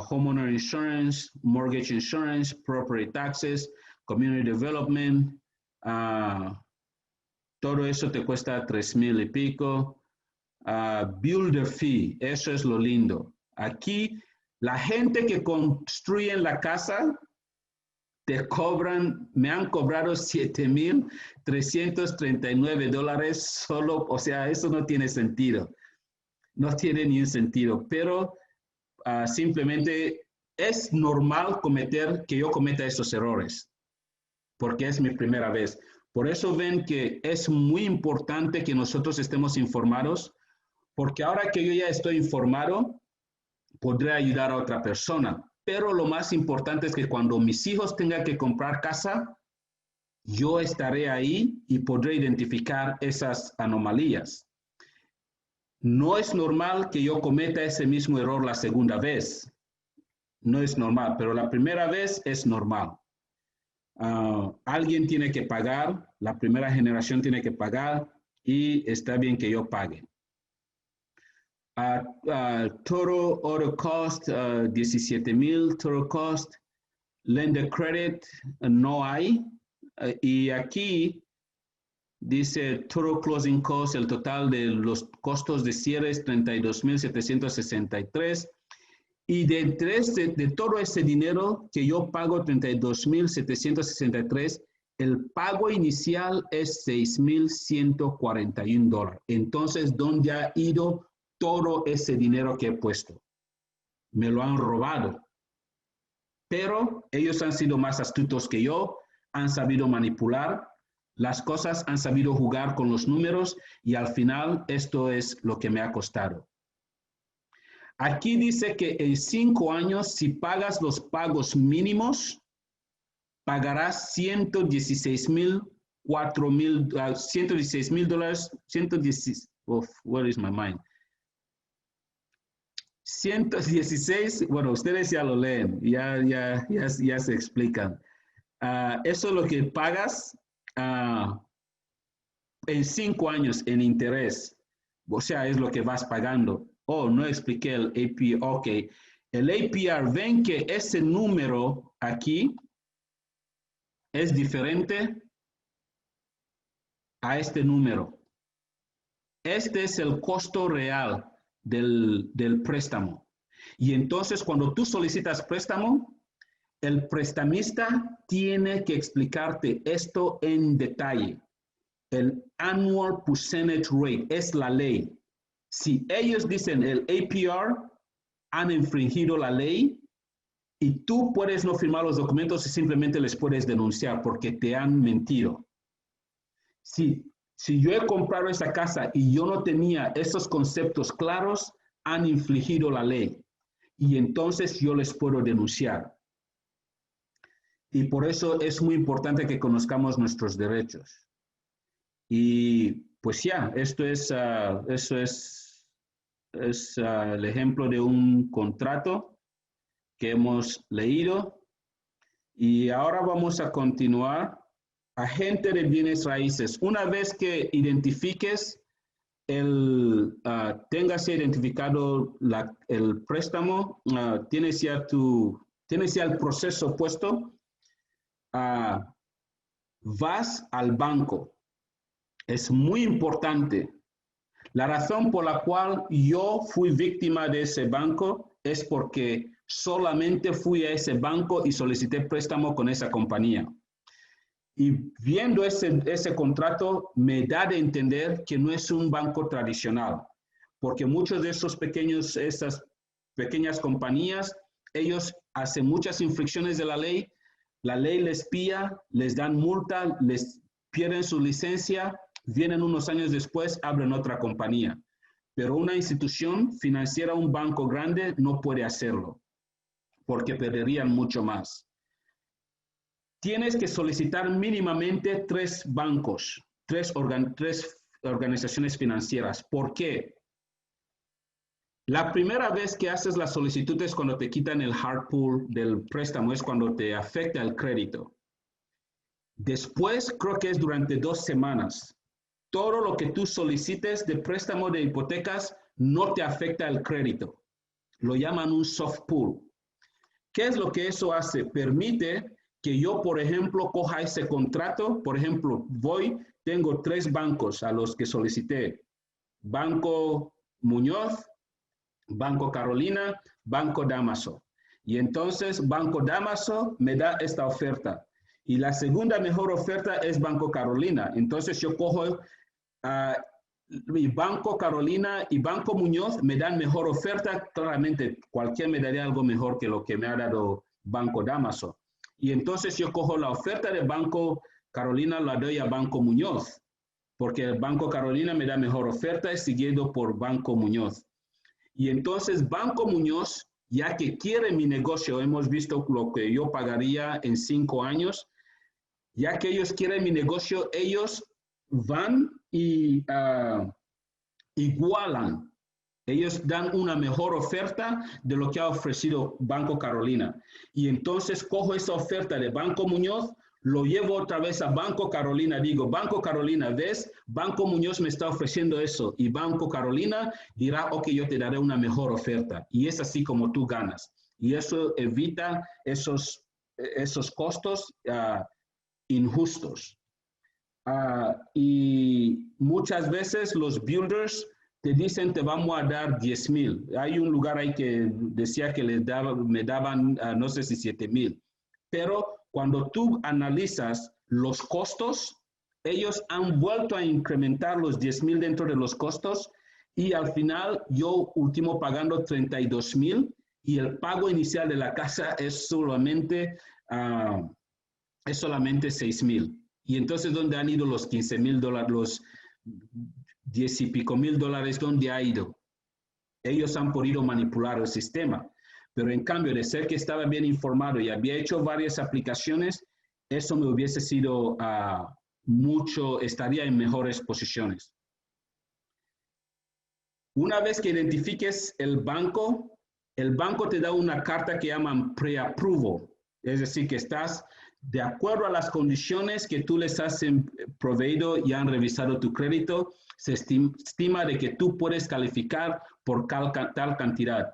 Homeowner insurance, mortgage insurance, property taxes, community development, todo eso te cuesta $3,000 y pico. Builder fee, eso es lo lindo. Aquí, la gente que construye la casa, me han cobrado $7,339 solo, o sea, eso no tiene sentido. No tiene ni un sentido, pero simplemente es normal que yo cometa esos errores, porque es mi primera vez. Por eso ven que es muy importante que nosotros estemos informados, porque ahora que yo ya estoy informado, podré ayudar a otra persona. Pero lo más importante es que cuando mis hijos tengan que comprar casa, yo estaré ahí y podré identificar esas anomalías. No es normal que yo cometa ese mismo error la segunda vez. No es normal, pero la primera vez es normal. Alguien tiene que pagar, la primera generación tiene que pagar y está bien que yo pague. Total auto cost, $17,000 total cost. Lender credit, no hay. Y aquí dice total closing cost, el total de los costos de cierre es $32,763. Y de todo ese dinero que yo pago, $32,763, el pago inicial es $6,141. Entonces, ¿dónde ha ido todo ese dinero que he puesto? Me lo han robado. Pero ellos han sido más astutos que yo, han sabido manipular las cosas, han sabido jugar con los números y al final esto es lo que me ha costado. Aquí dice que en 5 años, si pagas los pagos mínimos, pagarás $116,000, where is my mind? 116, bueno, ustedes ya lo leen, ya se explican. Eso es lo que pagas en 5 años en interés. O sea, es lo que vas pagando. Oh, no expliqué el APR. Ok, el APR, ven que ese número aquí es diferente a este número. Este es el costo real del préstamo. Y entonces, cuando tú solicitas préstamo, el prestamista tiene que explicarte esto en detalle. El annual percentage rate es la ley. Si ellos dicen el APR, han infringido la ley y tú puedes no firmar los documentos y simplemente les puedes denunciar porque te han mentido. Si yo he comprado esa casa y yo no tenía esos conceptos claros, han infringido la ley y entonces yo les puedo denunciar. Y por eso es muy importante que conozcamos nuestros derechos. Y pues ya, esto es, eso es el ejemplo de un contrato que hemos leído. Y ahora vamos a continuar. Agente de bienes raíces. Una vez que identifiques, tengas identificado el préstamo, tienes ya el proceso puesto, vas al banco. Es muy importante. La razón por la cual yo fui víctima de ese banco es porque solamente fui a ese banco y solicité préstamo con esa compañía. Y viendo ese contrato me da de entender que no es un banco tradicional, porque muchos de esas pequeñas compañías, ellos hacen muchas infracciones de la ley les pilla, les dan multa, les pierden su licencia, vienen unos años después, abren otra compañía. Pero una institución financiera, un banco grande, no puede hacerlo, porque perderían mucho más. Tienes que solicitar mínimamente 3 bancos, 3 organizaciones financieras. ¿Por qué? La primera vez que haces la solicitud es cuando te quitan el hard pull del préstamo, es cuando te afecta el crédito. Después, creo que es durante 2 semanas. Todo lo que tú solicites de préstamo de hipotecas no te afecta el crédito. Lo llaman un soft pull. ¿Qué es lo que eso hace? Permite que yo, por ejemplo, coja ese contrato. Por ejemplo, tengo 3 bancos a los que solicité. Banco Muñoz, Banco Carolina, Banco Damaso. Y entonces Banco Damaso me da esta oferta. Y la segunda mejor oferta es Banco Carolina. Entonces yo cojo mi Banco Carolina y Banco Muñoz me dan mejor oferta. Claramente cualquiera me daría algo mejor que lo que me ha dado Banco Damaso. Y entonces yo cojo la oferta de Banco Carolina, la doy a Banco Muñoz, porque el Banco Carolina me da mejor oferta, seguido por Banco Muñoz. Y entonces Banco Muñoz, ya que quiere mi negocio, hemos visto lo que yo pagaría en 5 años, ya que ellos quieren mi negocio, ellos van y igualan. Ellos dan una mejor oferta de lo que ha ofrecido Banco Carolina. Y entonces cojo esa oferta de Banco Muñoz, lo llevo otra vez a Banco Carolina. Digo, Banco Carolina, ¿ves? Banco Muñoz me está ofreciendo eso. Y Banco Carolina dirá, ok, yo te daré una mejor oferta. Y es así como tú ganas. Y eso evita esos costos injustos. Y muchas veces los builders te dicen, te vamos a dar 10,000. Hay un lugar ahí que decía que me daban, no sé si 7,000. Pero cuando tú analizas los costos, ellos han vuelto a incrementar los 10,000 dentro de los costos y al final yo último pagando 32,000 y el pago inicial de la casa es solamente 6,000. Y entonces, ¿dónde han ido los $15,000, los 10 y pico mil dólares? ¿Dónde ha ido? Ellos han podido manipular el sistema. Pero en cambio, de ser que estaba bien informado y había hecho varias aplicaciones, eso me hubiese sido estaría en mejores posiciones. Una vez que identifiques el banco te da una carta que llaman pre-approval. Es decir, que estás de acuerdo a las condiciones que tú les has proveído y han revisado tu crédito, se estima de que tú puedes calificar por tal cantidad.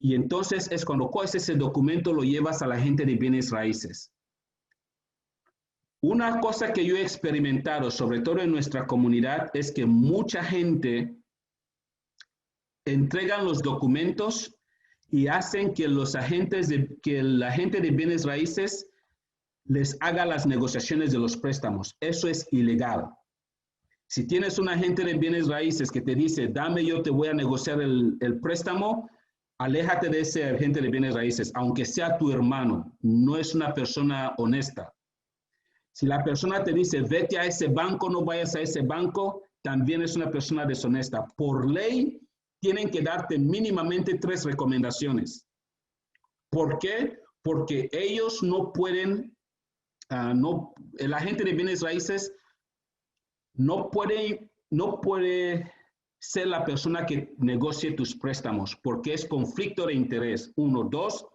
Y entonces es cuando coges ese documento, lo llevas a la gente de bienes raíces. Una cosa que yo he experimentado, sobre todo en nuestra comunidad, es que mucha gente entregan los documentos y hacen que la gente de bienes raíces les haga las negociaciones de los préstamos. Eso es ilegal. Si tienes un agente de bienes raíces que te dice, dame, yo te voy a negociar el préstamo, aléjate de ese agente de bienes raíces, aunque sea tu hermano, no es una persona honesta. Si la persona te dice, vete a ese banco, no vayas a ese banco, también es una persona deshonesta. Por ley, tienen que darte mínimamente 3 recomendaciones. ¿Por qué? Porque ellos no pueden, el agente de bienes raíces no puede ser la persona que negocie tus préstamos, porque es conflicto de interés. 1, 2,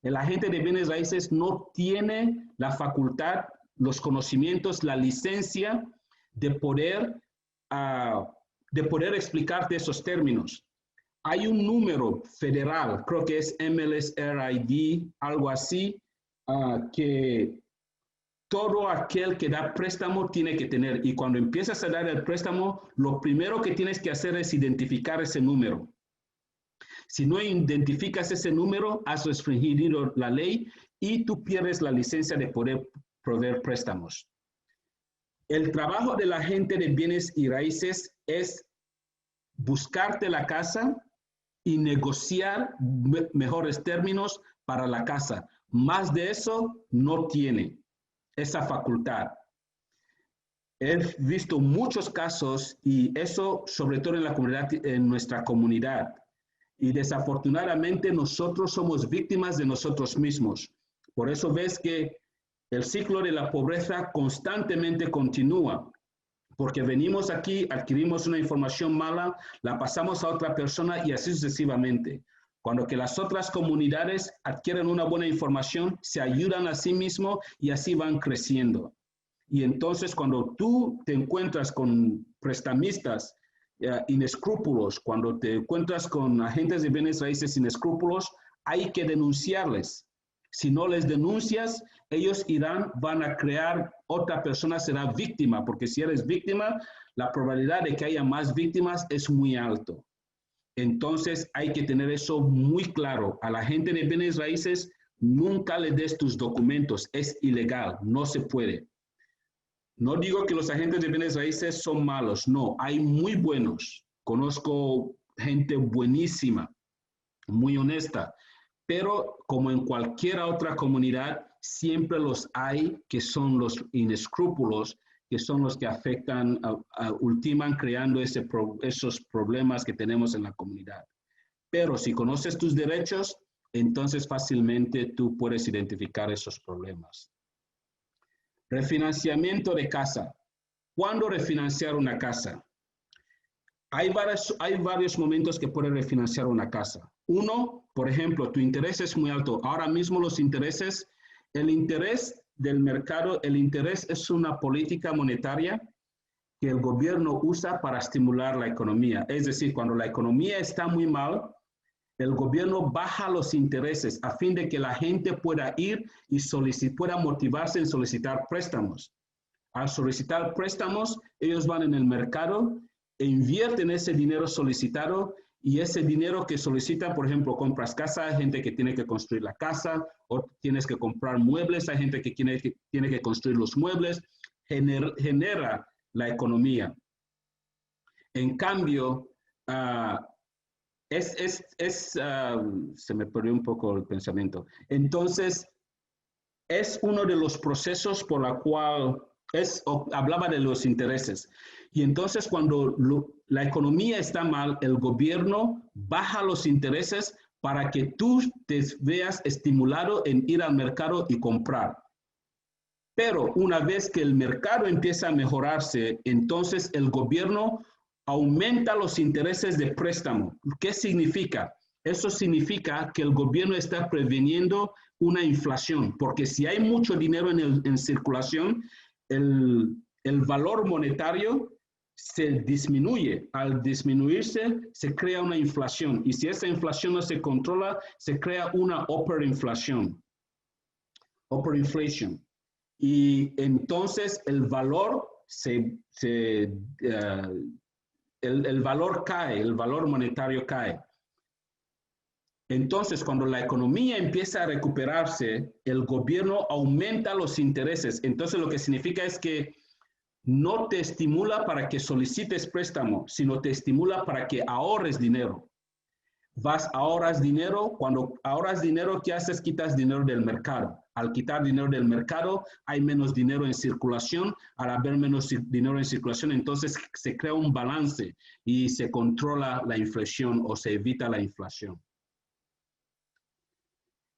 el agente de bienes raíces no tiene la facultad, los conocimientos, la licencia de poder explicarte esos términos. Hay un número federal, creo que es MLSRID, algo así, que todo aquel que da préstamo tiene que tener. Y cuando empiezas a dar el préstamo, lo primero que tienes que hacer es identificar ese número. Si no identificas ese número, has restringido la ley y tú pierdes la licencia de poder proveer préstamos. El trabajo del agente de bienes y raíces es buscarte la casa y negociar mejores términos para la casa. Más de eso no tiene esa facultad. He visto muchos casos y eso sobre todo en nuestra comunidad. Y desafortunadamente nosotros somos víctimas de nosotros mismos. Por eso ves que el ciclo de la pobreza constantemente continúa. Porque venimos aquí, adquirimos una información mala, la pasamos a otra persona y así sucesivamente. Cuando que las otras comunidades adquieren una buena información, se ayudan a sí mismos y así van creciendo. Y entonces cuando tú te encuentras con prestamistas inescrupulos, cuando te encuentras con agentes de bienes raíces inescrupulos, hay que denunciarles. Si no les denuncias, ellos van a crear, otra persona será víctima, porque si eres víctima, la probabilidad de que haya más víctimas es muy alto. Entonces hay que tener eso muy claro. A la gente de bienes raíces, nunca le des tus documentos, es ilegal, no se puede. No digo que los agentes de bienes raíces son malos, no, hay muy buenos. Conozco gente buenísima, muy honesta, pero como en cualquier otra comunidad, siempre los hay que son los inescrúpulos, que son los que afectan, ultiman creando esos problemas que tenemos en la comunidad. Pero si conoces tus derechos, entonces fácilmente tú puedes identificar esos problemas. Refinanciamiento de casa. ¿Cuándo refinanciar una casa? Hay varios momentos que puedes refinanciar una casa. Uno, por ejemplo, tu interés es muy alto. Ahora mismo los intereses, el interés del mercado, el interés es una política monetaria que el gobierno usa para estimular la economía. Es decir, cuando la economía está muy mal, el gobierno baja los intereses a fin de que la gente pueda ir y pueda motivarse en solicitar préstamos. Al solicitar préstamos, ellos van en el mercado e invierten ese dinero solicitado y ese dinero que solicitan, por ejemplo, compras casa, hay gente que tiene que construir la casa o tienes que comprar muebles, hay gente que tiene que construir los muebles, genera la economía. En cambio, se me perdió un poco el pensamiento. Entonces, es uno de los procesos por la cual hablaba de los intereses. Y entonces, cuando la economía está mal, el gobierno baja los intereses para que tú te veas estimulado en ir al mercado y comprar. Pero una vez que el mercado empieza a mejorarse, entonces el gobierno aumenta los intereses de préstamo. ¿Qué significa? Eso significa que el gobierno está previniendo una inflación, porque si hay mucho dinero en circulación, el valor monetario se disminuye. Al disminuirse, se crea una inflación. Y si esa inflación no se controla, se crea una hyperinflación. Hyperinflation. Y entonces el valor el valor cae, el valor monetario cae. Entonces, cuando la economía empieza a recuperarse, el gobierno aumenta los intereses. Entonces, lo que significa es que no te estimula para que solicites préstamo, sino te estimula para que ahorres dinero. ahorras dinero. Cuando ahorras dinero, ¿qué haces? Quitas dinero del mercado. Al quitar dinero del mercado, hay menos dinero en circulación. Al haber menos dinero en circulación, entonces se crea un balance y se controla la inflación o se evita la inflación.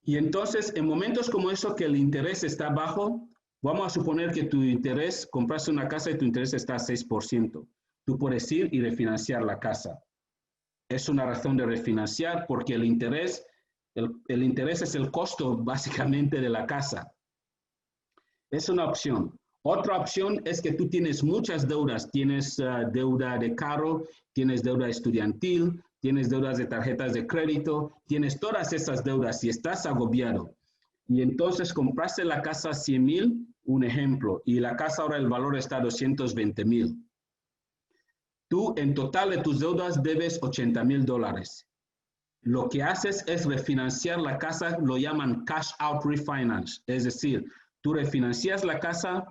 Y entonces, en momentos como eso que el interés está bajo, vamos a suponer que tu interés, compraste una casa y tu interés está a 6%. Tú puedes ir y refinanciar la casa. Es una razón de refinanciar porque el interés es el costo básicamente de la casa. Es una opción. Otra opción es que tú tienes muchas deudas. Tienes deuda de carro, tienes deuda estudiantil, tienes deudas de tarjetas de crédito, tienes todas esas deudas y estás agobiado. Y entonces compraste la casa a 100,000, un ejemplo, y la casa ahora el valor está a 220,000. Tú en total de tus deudas debes $80,000. Lo que haces es refinanciar la casa, lo llaman cash out refinance. Es decir, tú refinancias la casa,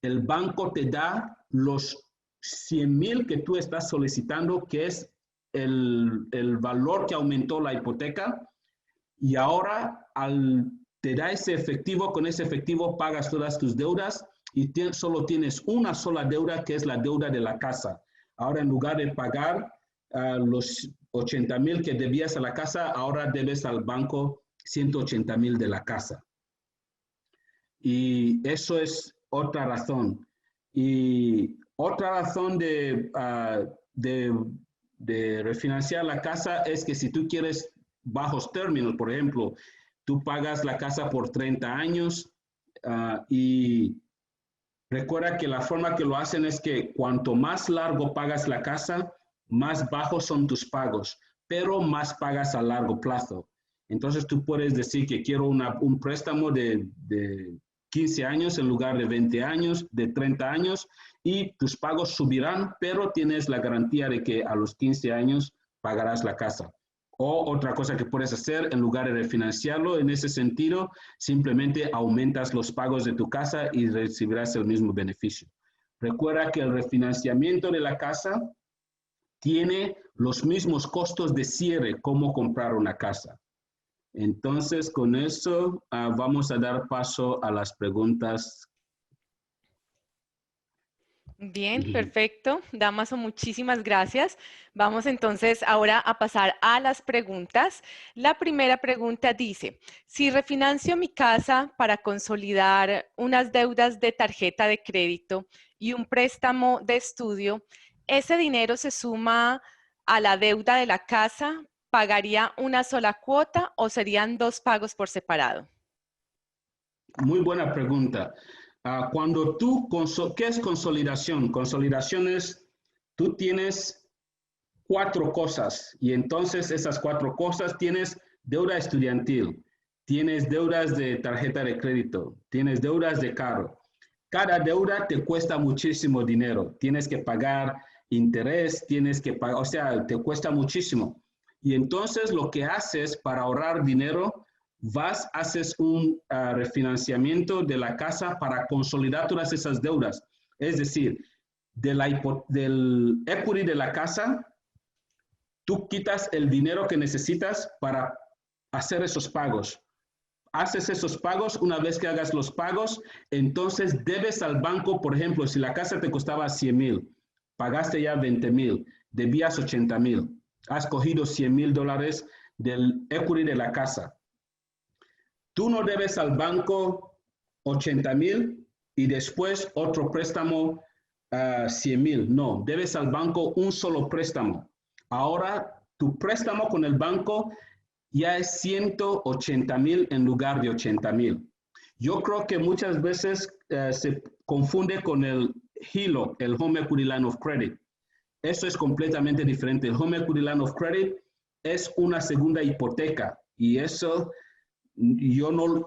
el banco te da los 100,000 que tú estás solicitando, que es el valor que aumentó la hipoteca, y ahora te da ese efectivo, con ese efectivo pagas todas tus deudas y solo tienes una sola deuda, que es la deuda de la casa. Ahora, en lugar de pagar los 80,000 que debías a la casa, ahora debes al banco 180,000 de la casa. Y eso es otra razón. Y otra razón de refinanciar la casa es que si tú quieres bajos términos, por ejemplo, tú pagas la casa por 30 años y recuerda que la forma que lo hacen es que cuanto más largo pagas la casa, más bajos son tus pagos, pero más pagas a largo plazo. Entonces tú puedes decir que quiero un préstamo de 15 años en lugar de 20 años, de 30 años, y tus pagos subirán, pero tienes la garantía de que a los 15 años pagarás la casa. O otra cosa que puedes hacer, en lugar de refinanciarlo, en ese sentido, simplemente aumentas los pagos de tu casa y recibirás el mismo beneficio. Recuerda que el refinanciamiento de la casa tiene los mismos costos de cierre como comprar una casa. Entonces, con eso vamos a dar paso a las preguntas. Bien, perfecto. Damaso, muchísimas gracias. Vamos entonces ahora a pasar a las preguntas. La primera pregunta dice, si refinancio mi casa para consolidar unas deudas de tarjeta de crédito y un préstamo de estudio, ¿ese dinero se suma a la deuda de la casa? ¿Pagaría una sola cuota o serían dos pagos por separado? Muy buena pregunta. Cuando ¿qué es consolidación? Consolidación es, tú tienes 4 cosas y entonces esas 4 cosas tienes deuda estudiantil, tienes deudas de tarjeta de crédito, tienes deudas de carro. Cada deuda te cuesta muchísimo dinero. Tienes que pagar interés, tienes que pagar, o sea, te cuesta muchísimo. Y entonces lo que haces para ahorrar dinero, haces un refinanciamiento de la casa para consolidar todas esas deudas. Es decir, del equity de la casa, tú quitas el dinero que necesitas para hacer esos pagos. Haces esos pagos, una vez que hagas los pagos, entonces debes al banco, por ejemplo, si la casa te costaba 100,000, pagaste ya 20,000, debías 80,000, has cogido $100,000 del equity de la casa. Tú no debes al banco 80,000 y después otro préstamo 100,000. No, debes al banco un solo préstamo. Ahora, tu préstamo con el banco ya es 180,000 en lugar de 80,000. Yo creo que muchas veces se confunde con el HELOC, el Home Equity Line of Credit. Eso es completamente diferente. El Home Equity Line of Credit es una segunda hipoteca y eso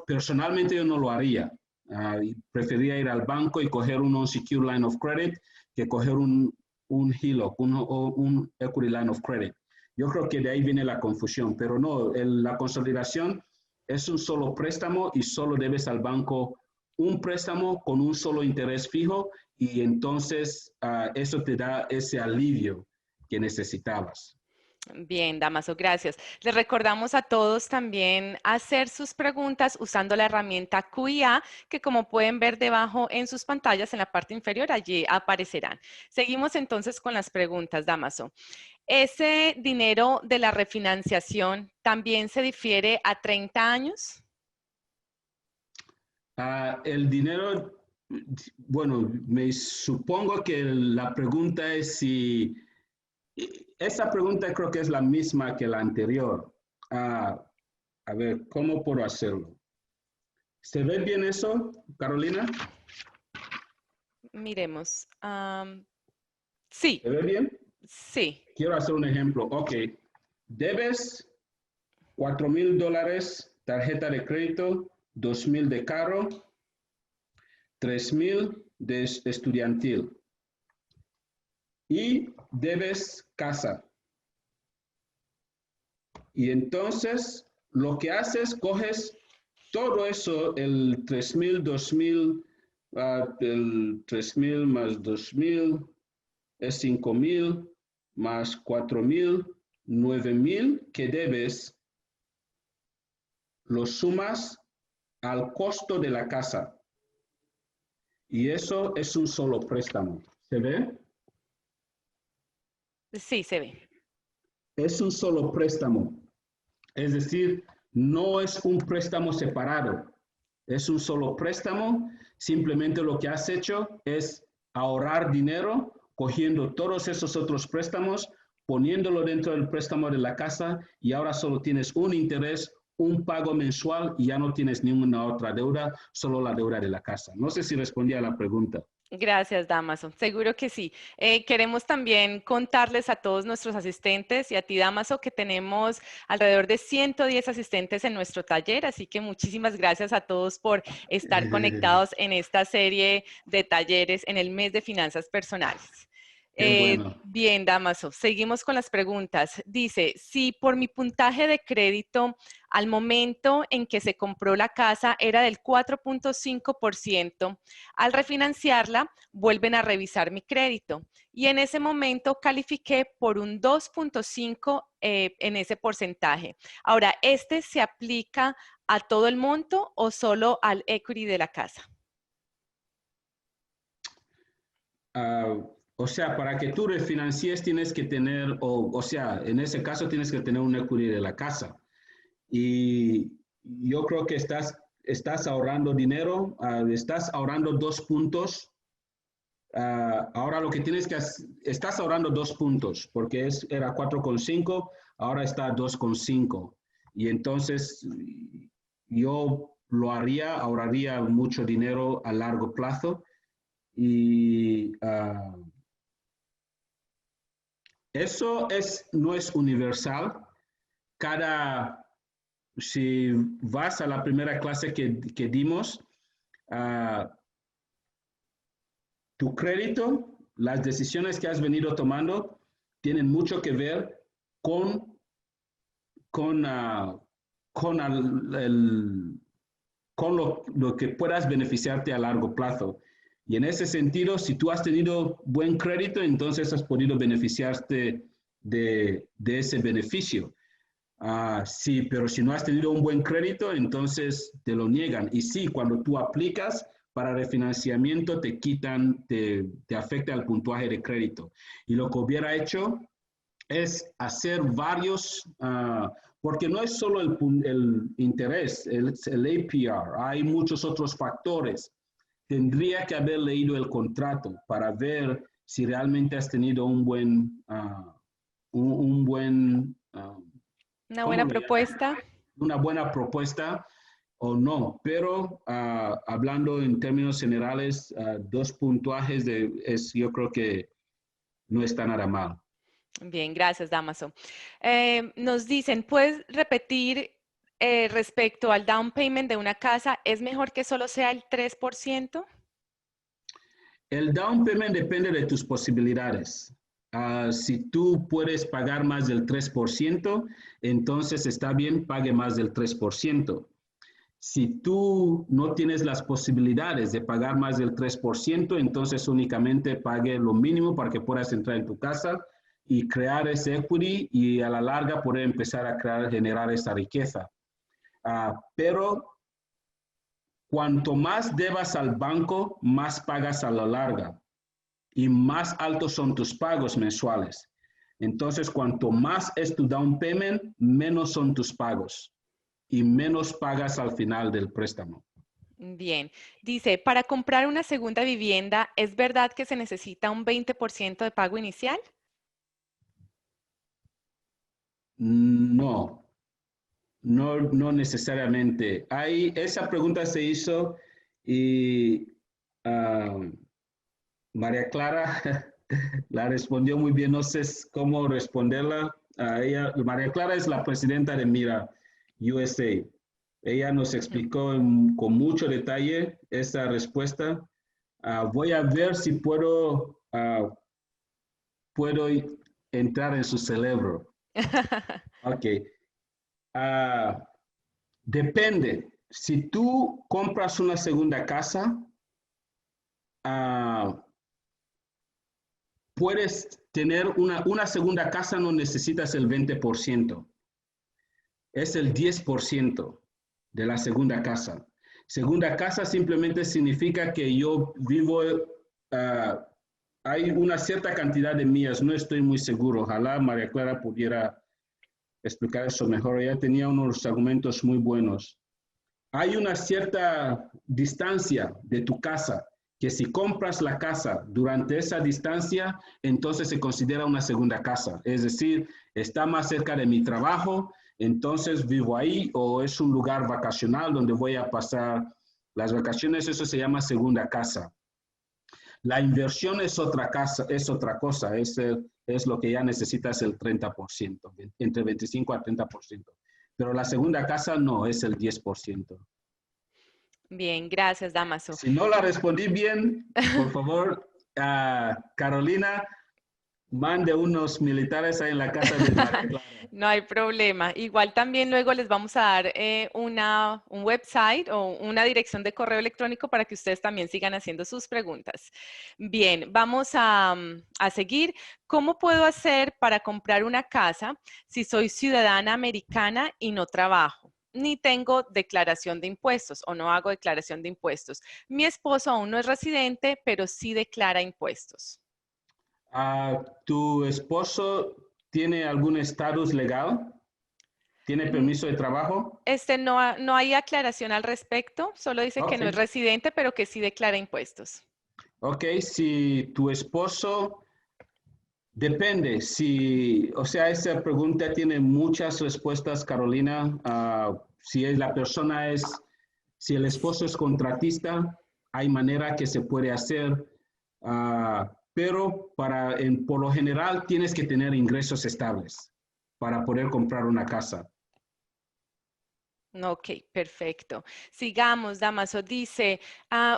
personalmente yo no lo haría. Preferiría ir al banco y coger un Unsecured Line of Credit que coger un HELOC, un Equity Line of Credit. Yo creo que de ahí viene la confusión, pero no, la consolidación es un solo préstamo y solo debes al banco un préstamo con un solo interés fijo y entonces eso te da ese alivio que necesitabas. Bien, Damaso, gracias. Les recordamos a todos también hacer sus preguntas usando la herramienta QIA, que como pueden ver debajo en sus pantallas, en la parte inferior, allí aparecerán. Seguimos entonces con las preguntas, Damaso. ¿Ese dinero de la refinanciación también se difiere a 30 años? El dinero, bueno, me supongo que la pregunta es si, esa pregunta creo que es la misma que la anterior. A ver, ¿cómo puedo hacerlo? ¿Se ve bien eso, Carolina? Miremos. Sí, ¿Se ve bien? sí. Quiero hacer un ejemplo. Ok, debes $4,000, tarjeta de crédito, 2,000 de carro, 3,000 de estudiantil. Y debes casa. Y entonces, lo que haces, coges todo eso, el 3,000, 2,000, el 3,000 más 2,000 es 5,000, más 4,000, 9,000 que debes, lo sumas al costo de la casa. Y eso es un solo préstamo. ¿Se ve? Sí, se ve. Es un solo préstamo. Es decir, no es un préstamo separado. Es un solo préstamo. Simplemente lo que has hecho es ahorrar dinero cogiendo todos esos otros préstamos, poniéndolo dentro del préstamo de la casa y ahora solo tienes un interés, un pago mensual y ya no tienes ninguna otra deuda, solo la deuda de la casa. No sé si respondí a la pregunta. Gracias, Damaso. Seguro que sí. Queremos también contarles a todos nuestros asistentes y a ti, Damaso, que tenemos alrededor de 110 asistentes en nuestro taller, así que muchísimas gracias a todos por estar conectados en esta serie de talleres en el mes de finanzas personales. Qué bueno. Bien, Damaso, seguimos con las preguntas. Dice, si por mi puntaje de crédito al momento en que se compró la casa era del 4.5%, al refinanciarla vuelven a revisar mi crédito y en ese momento califiqué por un 2.5 en ese porcentaje. Ahora, ¿este se aplica a todo el monto o solo al equity de la casa? O sea, para que tú refinancies tienes que tener, o sea, en ese caso tienes que tener un equity de la casa. Y yo creo que estás ahorrando dinero, estás ahorrando 2 puntos. Ahora lo que tienes que hacer, estás ahorrando 2 puntos, porque era 4,5, ahora está 2,5. Y entonces yo lo ahorraría mucho dinero a largo plazo. Y eso no es universal. Si vas a la primera clase que dimos, tu crédito, las decisiones que has venido tomando tienen mucho que ver con lo que puedas beneficiarte a largo plazo. Y en ese sentido, si tú has tenido buen crédito, entonces has podido beneficiarte de ese beneficio. Sí, pero si no has tenido un buen crédito, entonces te lo niegan. Y sí, cuando tú aplicas para refinanciamiento, te afecta el puntaje de crédito. Y lo que hubiera hecho es hacer varios, porque no es solo el interés, el APR, hay muchos otros factores. Tendría que haber leído el contrato para ver si realmente has tenido una buena propuesta. Una buena propuesta o no, pero hablando en términos generales, 2 puntajes yo creo que no está nada mal. Bien, gracias, Damaso. Nos dicen, ¿puedes repetir respecto al down payment de una casa? ¿Es mejor que solo sea el 3%? El down payment depende de tus posibilidades. Si tú puedes pagar más del 3%, entonces está bien, pague más del 3%. Si tú no tienes las posibilidades de pagar más del 3%, entonces únicamente pague lo mínimo para que puedas entrar en tu casa y crear ese equity y a la larga poder empezar a generar esa riqueza. Pero cuanto más debas al banco, más pagas a la larga y más altos son tus pagos mensuales. Entonces, cuanto más es tu down payment, menos son tus pagos y menos pagas al final del préstamo. Bien, dice, para comprar una segunda vivienda, ¿es verdad que se necesita un 20% de pago inicial? No, no necesariamente. Esa pregunta se hizo y María Clara la respondió muy bien. No sé cómo responderla. María Clara es la presidenta de Mira USA. Ella nos explicó con mucho detalle esa respuesta. Voy a ver si puedo entrar en su cerebro. Ok. Depende. Si tú compras una segunda casa, puedes tener una segunda casa, no necesitas el 20%. Es el 10% de la segunda casa. Segunda casa simplemente significa que yo vivo, hay una cierta cantidad de millas, no estoy muy seguro. Ojalá María Clara pudiera explicar eso mejor. Ella tenía unos argumentos muy buenos. Hay una cierta distancia de tu casa, que si compras la casa durante esa distancia, entonces se considera una segunda casa. Es decir, está más cerca de mi trabajo, entonces vivo ahí, o es un lugar vacacional donde voy a pasar las vacaciones, eso se llama segunda casa. La inversión es otra cosa, es lo que ya necesitas el 30%, entre 25 a 30%. Pero la segunda casa no, es el 10%. Bien, gracias, Dámaso. Si no la respondí bien, por favor, Carolina, mande unos militares ahí en la casa de María Clara. No hay problema. Igual también luego les vamos a dar un website o una dirección de correo electrónico para que ustedes también sigan haciendo sus preguntas. Bien, vamos a seguir. ¿Cómo puedo hacer para comprar una casa si soy ciudadana americana y no trabajo? Ni tengo declaración de impuestos o no hago declaración de impuestos. Mi esposo aún no es residente, pero sí declara impuestos. ¿Tu esposo tiene algún estatus legal? ¿Tiene permiso de trabajo? No hay aclaración al respecto, solo dice que no es Okay. residente, pero que sí declara impuestos. Ok, si tu esposo, depende, o sea, esa pregunta tiene muchas respuestas, Carolina. Si el esposo es contratista, hay manera que se puede hacer, pero por lo general tienes que tener ingresos estables para poder comprar una casa. Ok, perfecto. Sigamos, Damaso. Dice,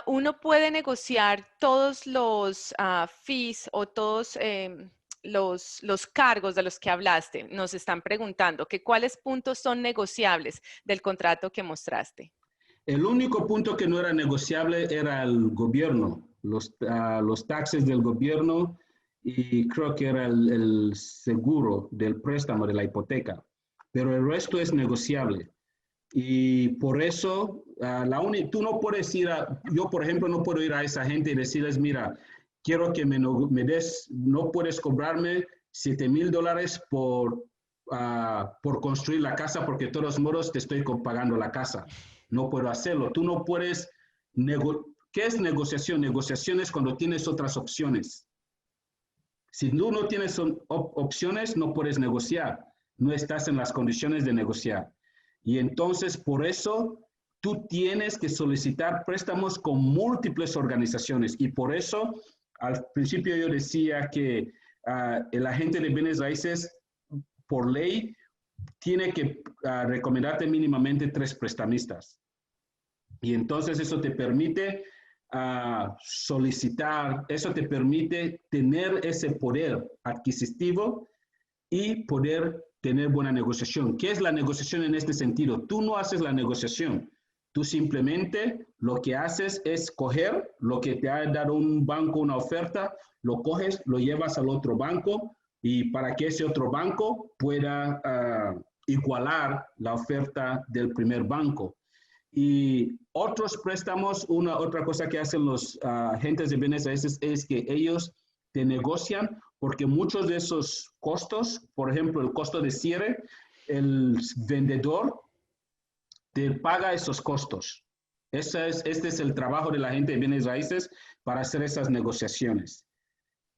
uno puede negociar todos los fees o todos los cargos de los que hablaste. Nos están preguntando que cuáles puntos son negociables del contrato que mostraste. El único punto que no era negociable era el gobierno, los taxes del gobierno y creo que era el seguro del préstamo de la hipoteca, pero el resto es negociable. Y por eso, tú no puedes yo por ejemplo no puedo ir a esa gente y decirles, mira, quiero que me des, no puedes cobrarme $7,000 por construir la casa porque de todos modos te estoy pagando la casa. No puedo hacerlo. Tú no puedes, ¿qué es negociación? Negociación es cuando tienes otras opciones. Si tú no tienes opciones, no puedes negociar. No estás en las condiciones de negociar. Y entonces, por eso, tú tienes que solicitar préstamos con múltiples organizaciones. Y por eso, al principio yo decía que el agente de bienes raíces, por ley, tiene que recomendarte mínimamente 3 prestamistas. Y entonces eso te permite solicitar, eso te permite tener ese poder adquisitivo y poder tener buena negociación. ¿Qué es la negociación en este sentido? Tú no haces la negociación. Tú simplemente lo que haces es coger lo que te ha dado un banco, una oferta, lo coges, lo llevas al otro banco, y para que ese otro banco pueda igualar la oferta del primer banco. Y otros préstamos, otra cosa que hacen los agentes de bienes raíces es que ellos te negocian porque muchos de esos costos, por ejemplo, el costo de cierre, el vendedor te paga esos costos. Este es el trabajo de la agente de bienes raíces para hacer esas negociaciones.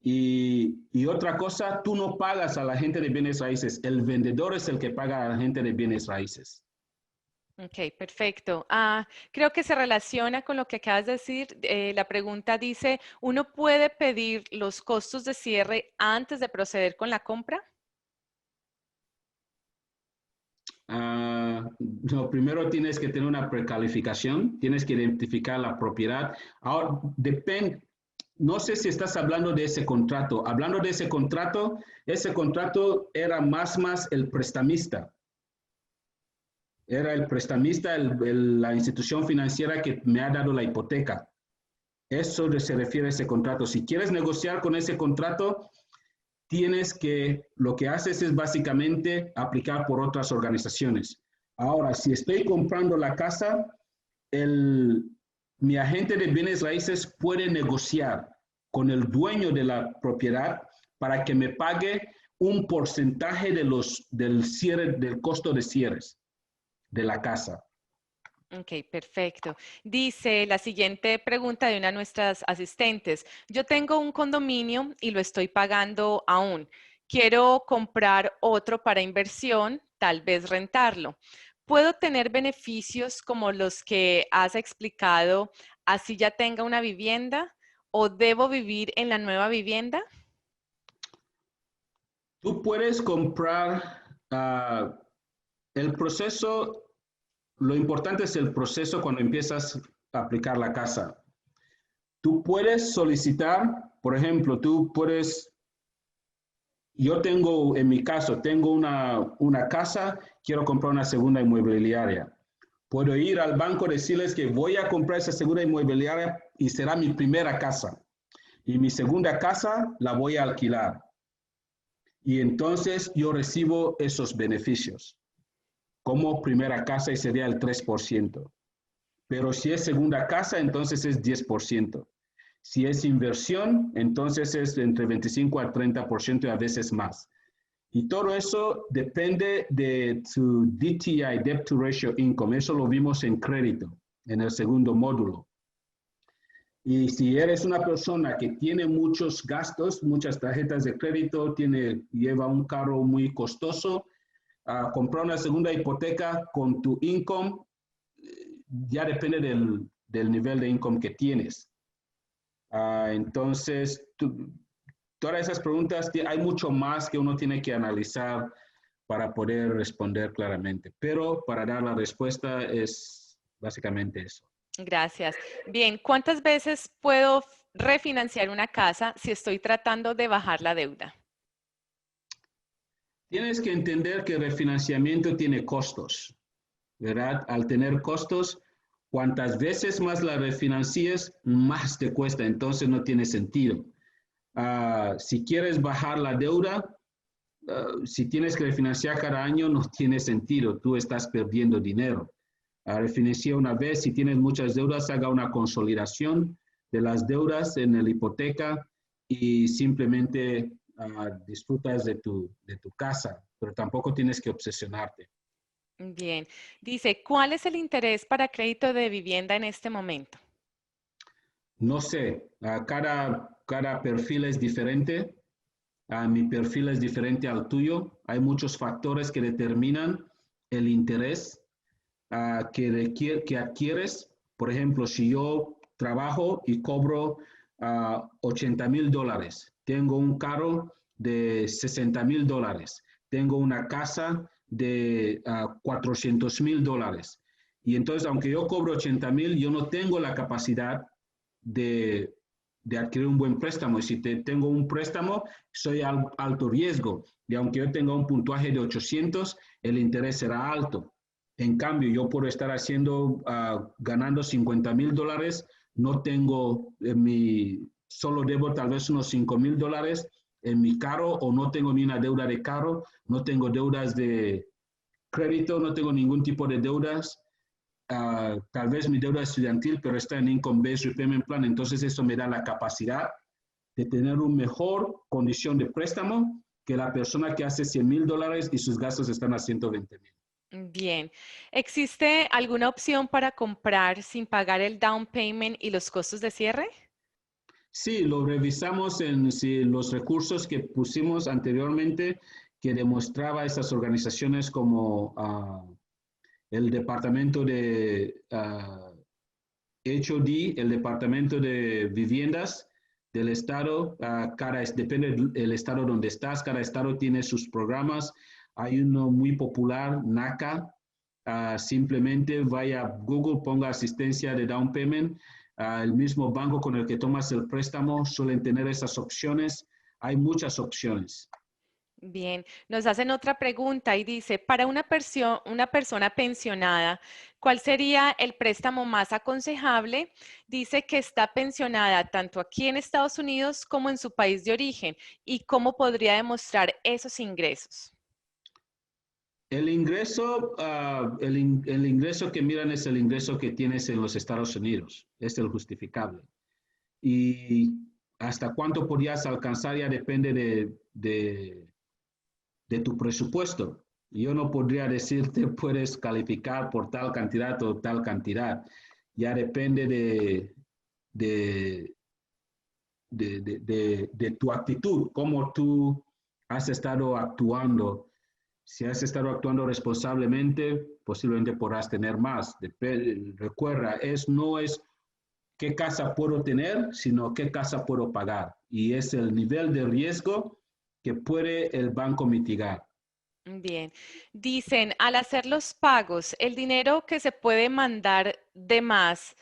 Y otra cosa, tú no pagas a la agente de bienes raíces, el vendedor es el que paga a la agente de bienes raíces. Ok, perfecto. Creo que se relaciona con lo que acabas de decir. La pregunta dice, ¿uno puede pedir los costos de cierre antes de proceder con la compra? No, primero tienes que tener una precalificación, tienes que identificar la propiedad. Ahora, depende, no sé si estás hablando de ese contrato. Hablando de ese contrato era más el prestamista. Era el prestamista, la institución financiera que me ha dado la hipoteca. Eso se refiere a ese contrato. Si quieres negociar con ese contrato, lo que haces es básicamente aplicar por otras organizaciones. Ahora, si estoy comprando la casa, mi agente de bienes raíces puede negociar con el dueño de la propiedad para que me pague un porcentaje del costo de cierres de la casa. Ok, perfecto. Dice la siguiente pregunta de una de nuestras asistentes. Yo tengo un condominio y lo estoy pagando aún. Quiero comprar otro para inversión, tal vez rentarlo. ¿Puedo tener beneficios como los que has explicado, así ya tenga una vivienda? ¿O debo vivir en la nueva vivienda? Tú puedes comprar el proceso. Lo importante es el proceso cuando empiezas a aplicar la casa. Tú puedes solicitar, por ejemplo, yo tengo, en mi caso, tengo una casa, quiero comprar una segunda inmobiliaria. Puedo ir al banco y decirles que voy a comprar esa segunda inmobiliaria y será mi primera casa. Y mi segunda casa la voy a alquilar. Y entonces yo recibo esos beneficios como primera casa y sería el 3%. Pero si es segunda casa, entonces es 10%. Si es inversión, entonces es entre 25 al 30% y a veces más. Y todo eso depende de tu DTI, Debt to Ratio Income. Eso lo vimos en crédito, en el segundo módulo. Y si eres una persona que tiene muchos gastos, muchas tarjetas de crédito, lleva un carro muy costoso, comprar una segunda hipoteca con tu income ya depende del nivel de income que tienes. Entonces, todas esas preguntas, hay mucho más que uno tiene que analizar para poder responder claramente. Pero para dar la respuesta es básicamente eso. Gracias. Bien, ¿cuántas veces puedo refinanciar una casa si estoy tratando de bajar la deuda? Tienes que entender que el refinanciamiento tiene costos, ¿verdad? Al tener costos, cuantas veces más la refinancies, más te cuesta, entonces no tiene sentido. Si quieres bajar la deuda, si tienes que refinanciar cada año, no tiene sentido, tú estás perdiendo dinero. Refinancia una vez, si tienes muchas deudas, haga una consolidación de las deudas en la hipoteca y simplemente disfrutas de tu casa, pero tampoco tienes que obsesionarte. Bien. Dice, ¿cuál es el interés para crédito de vivienda en este momento? No sé, cada perfil es diferente. Mi perfil es diferente al tuyo. Hay muchos factores que determinan el interés que adquieres. Por ejemplo, si yo trabajo y cobro $80,000, tengo un carro de $60,000, tengo una casa de $400,000. Y entonces, aunque yo cobro 80,000, yo no tengo la capacidad de adquirir un buen préstamo. Y si tengo un préstamo, soy alto riesgo. Y aunque yo tenga un puntaje de 800, el interés será alto. En cambio, yo puedo estar ganando $50,000, no tengo solo debo tal vez unos $5,000 en mi carro o no tengo ni una deuda de carro, no tengo deudas de crédito, no tengo ningún tipo de deudas. Tal vez mi deuda estudiantil, pero está en Income-Based Repayment Plan, entonces eso me da la capacidad de tener una mejor condición de préstamo que la persona que hace $100,000 y sus gastos están a 120,000. Bien. ¿Existe alguna opción para comprar sin pagar el down payment y los costos de cierre? Sí, lo revisamos en los recursos que pusimos anteriormente que demostraba estas organizaciones como el Departamento de HOD, el Departamento de Viviendas del Estado. Depende del estado donde estás, cada estado tiene sus programas. Hay uno muy popular, NACA. Simplemente vaya a Google, ponga asistencia de down payment. El mismo banco con el que tomas el préstamo suelen tener esas opciones. Hay muchas opciones. Bien, nos hacen otra pregunta y dice, para una persona pensionada, ¿cuál sería el préstamo más aconsejable? Dice que está pensionada tanto aquí en Estados Unidos como en su país de origen. ¿Y cómo podría demostrar esos ingresos? El ingreso, el ingreso que miran es el ingreso que tienes en los Estados Unidos, es el justificable. Y hasta cuánto podrías alcanzar ya depende de tu presupuesto. Yo no podría decirte puedes calificar por tal cantidad o tal cantidad. Ya depende de tu actitud, cómo tú has estado actuando. Si has estado actuando responsablemente, posiblemente podrás tener más. Recuerda, no es qué casa puedo tener, sino qué casa puedo pagar. Y es el nivel de riesgo que puede el banco mitigar. Bien, dicen, al hacer los pagos, el dinero que se puede mandar de más,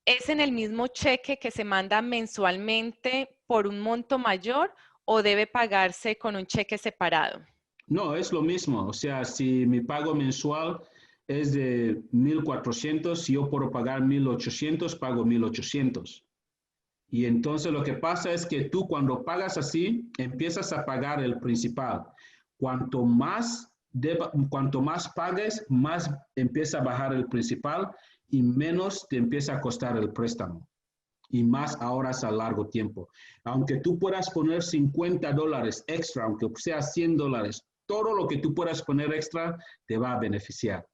¿es en el mismo cheque que se manda mensualmente por un monto mayor o debe pagarse con un cheque separado? No, es lo mismo. O sea, si mi pago mensual es de 1,400, si yo puedo pagar 1,800, pago 1,800. Y entonces lo que pasa es que tú cuando pagas así, empiezas a pagar el principal. Cuanto más pagues, más empieza a bajar el principal y menos te empieza a costar el préstamo. Y más ahorras a largo tiempo. Aunque tú puedas poner $50 extra, aunque sea $100, todo lo que tú puedas poner extra te va a beneficiar.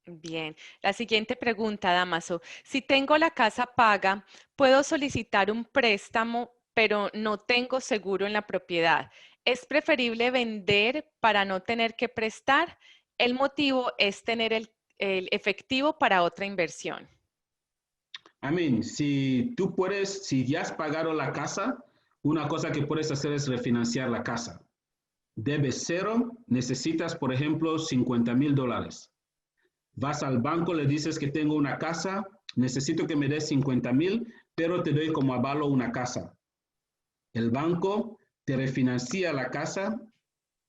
Bien, la siguiente pregunta, Damaso. Si tengo la casa paga, ¿puedo solicitar un préstamo, pero no tengo seguro en la propiedad? ¿Es preferible vender para no tener que prestar? El motivo es tener el efectivo para otra inversión. Si ya has pagado la casa, una cosa que puedes hacer es refinanciar la casa. Debes cero, necesitas, por ejemplo, $50,000. Vas al banco, le dices que tengo una casa, necesito que me des 50,000, pero te doy como avalo una casa. El banco te refinancia la casa,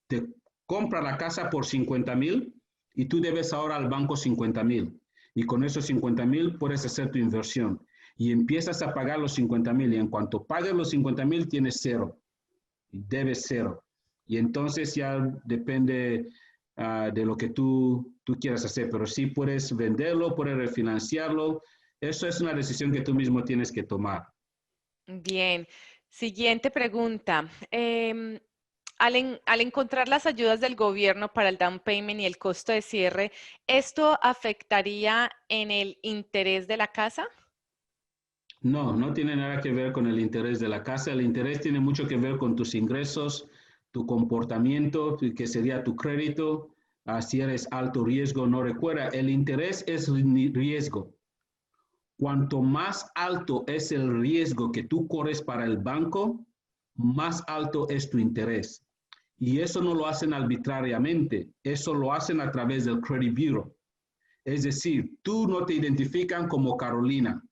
te compra la casa por 50,000 y tú debes ahora al banco 50,000. Y con esos 50,000 puedes hacer tu inversión. Y empiezas a pagar los 50,000 y en cuanto pagues los 50,000 tienes cero. Debes cero. Y entonces ya depende de lo que tú quieras hacer, pero sí puedes venderlo, puedes refinanciarlo. Eso es una decisión que tú mismo tienes que tomar. Bien, siguiente pregunta. Al encontrar las ayudas del gobierno para el down payment y el costo de cierre, ¿esto afectaría en el interés de la casa? No, no tiene nada que ver con el interés de la casa. El interés tiene mucho que ver con tus ingresos, tu comportamiento, que sería tu crédito. Si eres alto riesgo, no recuerda, el interés es riesgo. Cuanto más alto es el riesgo que tú corres para el banco, más alto es tu interés. Y eso no lo hacen arbitrariamente, eso lo hacen a través del Credit Bureau. Es decir, tú no te identifican como Carolina,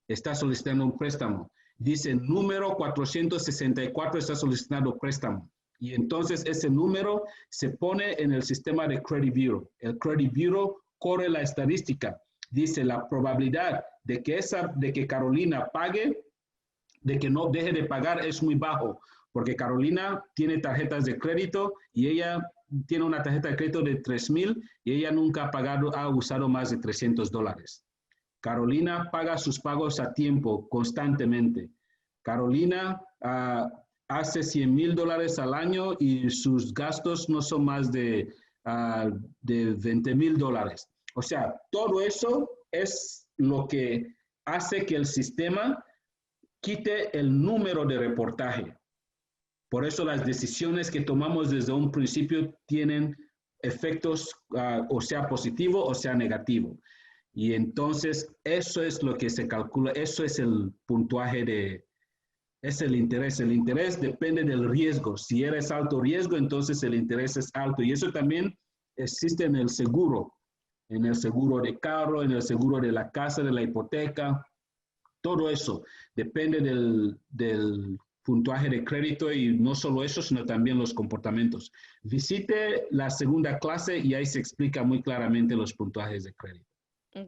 estás solicitando un préstamo. Dice número 464 está solicitando préstamo. Y entonces ese número se pone en el sistema de Credit Bureau. El Credit Bureau corre la estadística. Dice la probabilidad de que Carolina pague, de que no deje de pagar es muy bajo. porque Carolina tiene tarjetas de crédito y ella tiene una tarjeta de crédito de 3,000 y ella nunca ha usado más de $300. Carolina paga sus pagos a tiempo, constantemente. Carolina hace $100,000 al año y sus gastos no son más de $20,000. O sea, todo eso es lo que hace que el sistema quite el número de reportaje. Por eso las decisiones que tomamos desde un principio tienen efectos, o sea positivo o sea negativo. Y entonces eso es lo que se calcula, eso es el puntaje es el interés. El interés depende del riesgo. Si eres alto riesgo, entonces el interés es alto. Y eso también existe en el seguro de carro, en el seguro de la casa, de la hipoteca. Todo eso depende del puntaje de crédito y no solo eso, sino también los comportamientos. Visite la segunda clase y ahí se explica muy claramente los puntajes de crédito.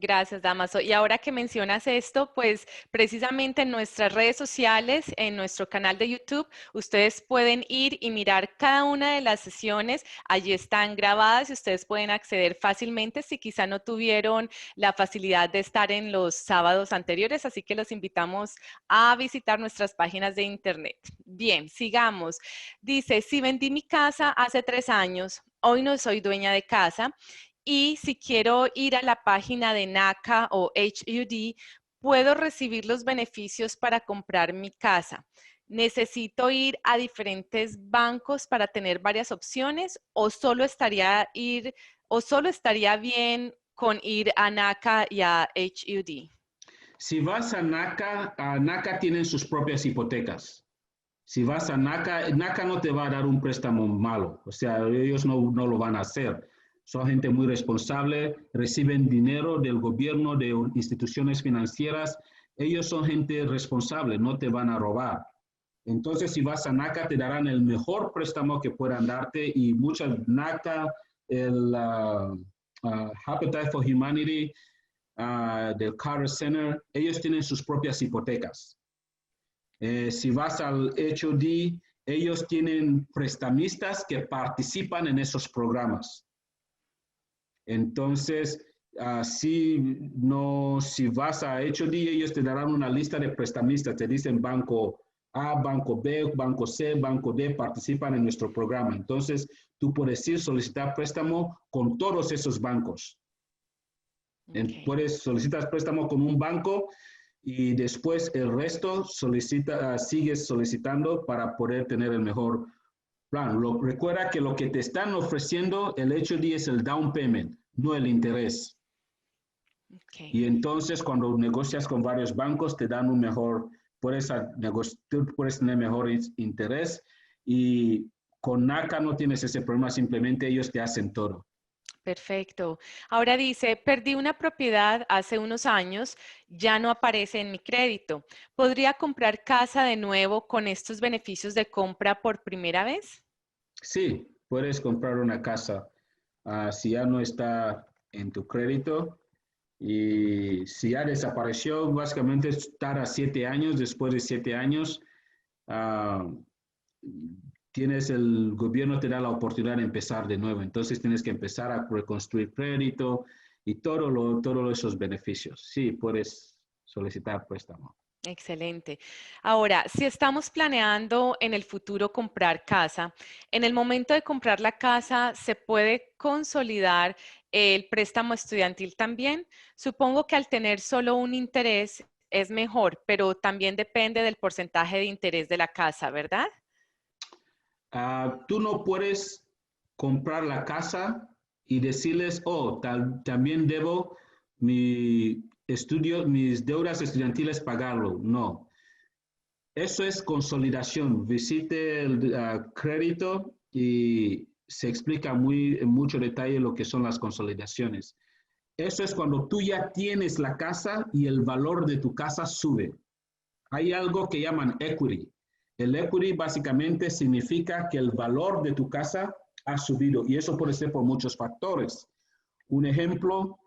Gracias, Damaso. Y ahora que mencionas esto, pues precisamente en nuestras redes sociales, en nuestro canal de YouTube, ustedes pueden ir y mirar cada una de las sesiones. Allí están grabadas y ustedes pueden acceder fácilmente si quizá no tuvieron la facilidad de estar en los sábados anteriores. Así que los invitamos a visitar nuestras páginas de internet. Bien, sigamos. Dice, si vendí mi casa hace 3 años, hoy no soy dueña de casa. Y si quiero ir a la página de NACA o HUD, puedo recibir los beneficios para comprar mi casa. ¿Necesito ir a diferentes bancos para tener varias opciones o solo estaría bien con ir a NACA y a HUD? Si vas a NACA tienen sus propias hipotecas. Si vas a NACA no te va a dar un préstamo malo, o sea, ellos no lo van a hacer. Son gente muy responsable, reciben dinero del gobierno, de instituciones financieras. Ellos son gente responsable, no te van a robar. Entonces, si vas a NACA, te darán el mejor préstamo que puedan darte y muchas NACA, el Habitat for Humanity, del Carter Center, ellos tienen sus propias hipotecas. Si vas al HUD, ellos tienen prestamistas que participan en esos programas. Entonces, si vas a HUD, ellos te darán una lista de prestamistas, te dicen banco A, banco B, banco C, banco D, participan en nuestro programa. Entonces, tú puedes ir solicitar préstamo con todos esos bancos. Okay. Puedes solicitar préstamo con un banco y después el resto sigues solicitando para poder tener el mejor plan. Recuerda que lo que te están ofreciendo el HUD es el down payment, no el interés. Okay. Y entonces cuando negocias con varios bancos te dan un mejor, puedes tener mejor interés y con NACA no tienes ese problema, simplemente ellos te hacen todo. Perfecto. Ahora dice, perdí una propiedad hace unos años, ya no aparece en mi crédito. ¿Podría comprar casa de nuevo con estos beneficios de compra por primera vez? Sí, puedes comprar una casa si ya no está en tu crédito y si ya desapareció, básicamente estar a 7 años, después de 7 años, el gobierno te da la oportunidad de empezar de nuevo. Entonces tienes que empezar a reconstruir crédito y todos esos beneficios. Sí, puedes solicitar préstamo. Excelente. Ahora, si estamos planeando en el futuro comprar casa, en el momento de comprar la casa, ¿se puede consolidar el préstamo estudiantil también? Supongo que al tener solo un interés es mejor, pero también depende del porcentaje de interés de la casa, ¿verdad? Tú no puedes comprar la casa y decirles, también debo mis deudas estudiantiles pagarlo. No. Eso es consolidación. Visite el crédito y se explica en mucho detalle lo que son las consolidaciones. Eso es cuando tú ya tienes la casa y el valor de tu casa sube. Hay algo que llaman equity. El equity básicamente significa que el valor de tu casa ha subido y eso puede ser por muchos factores. Un ejemplo,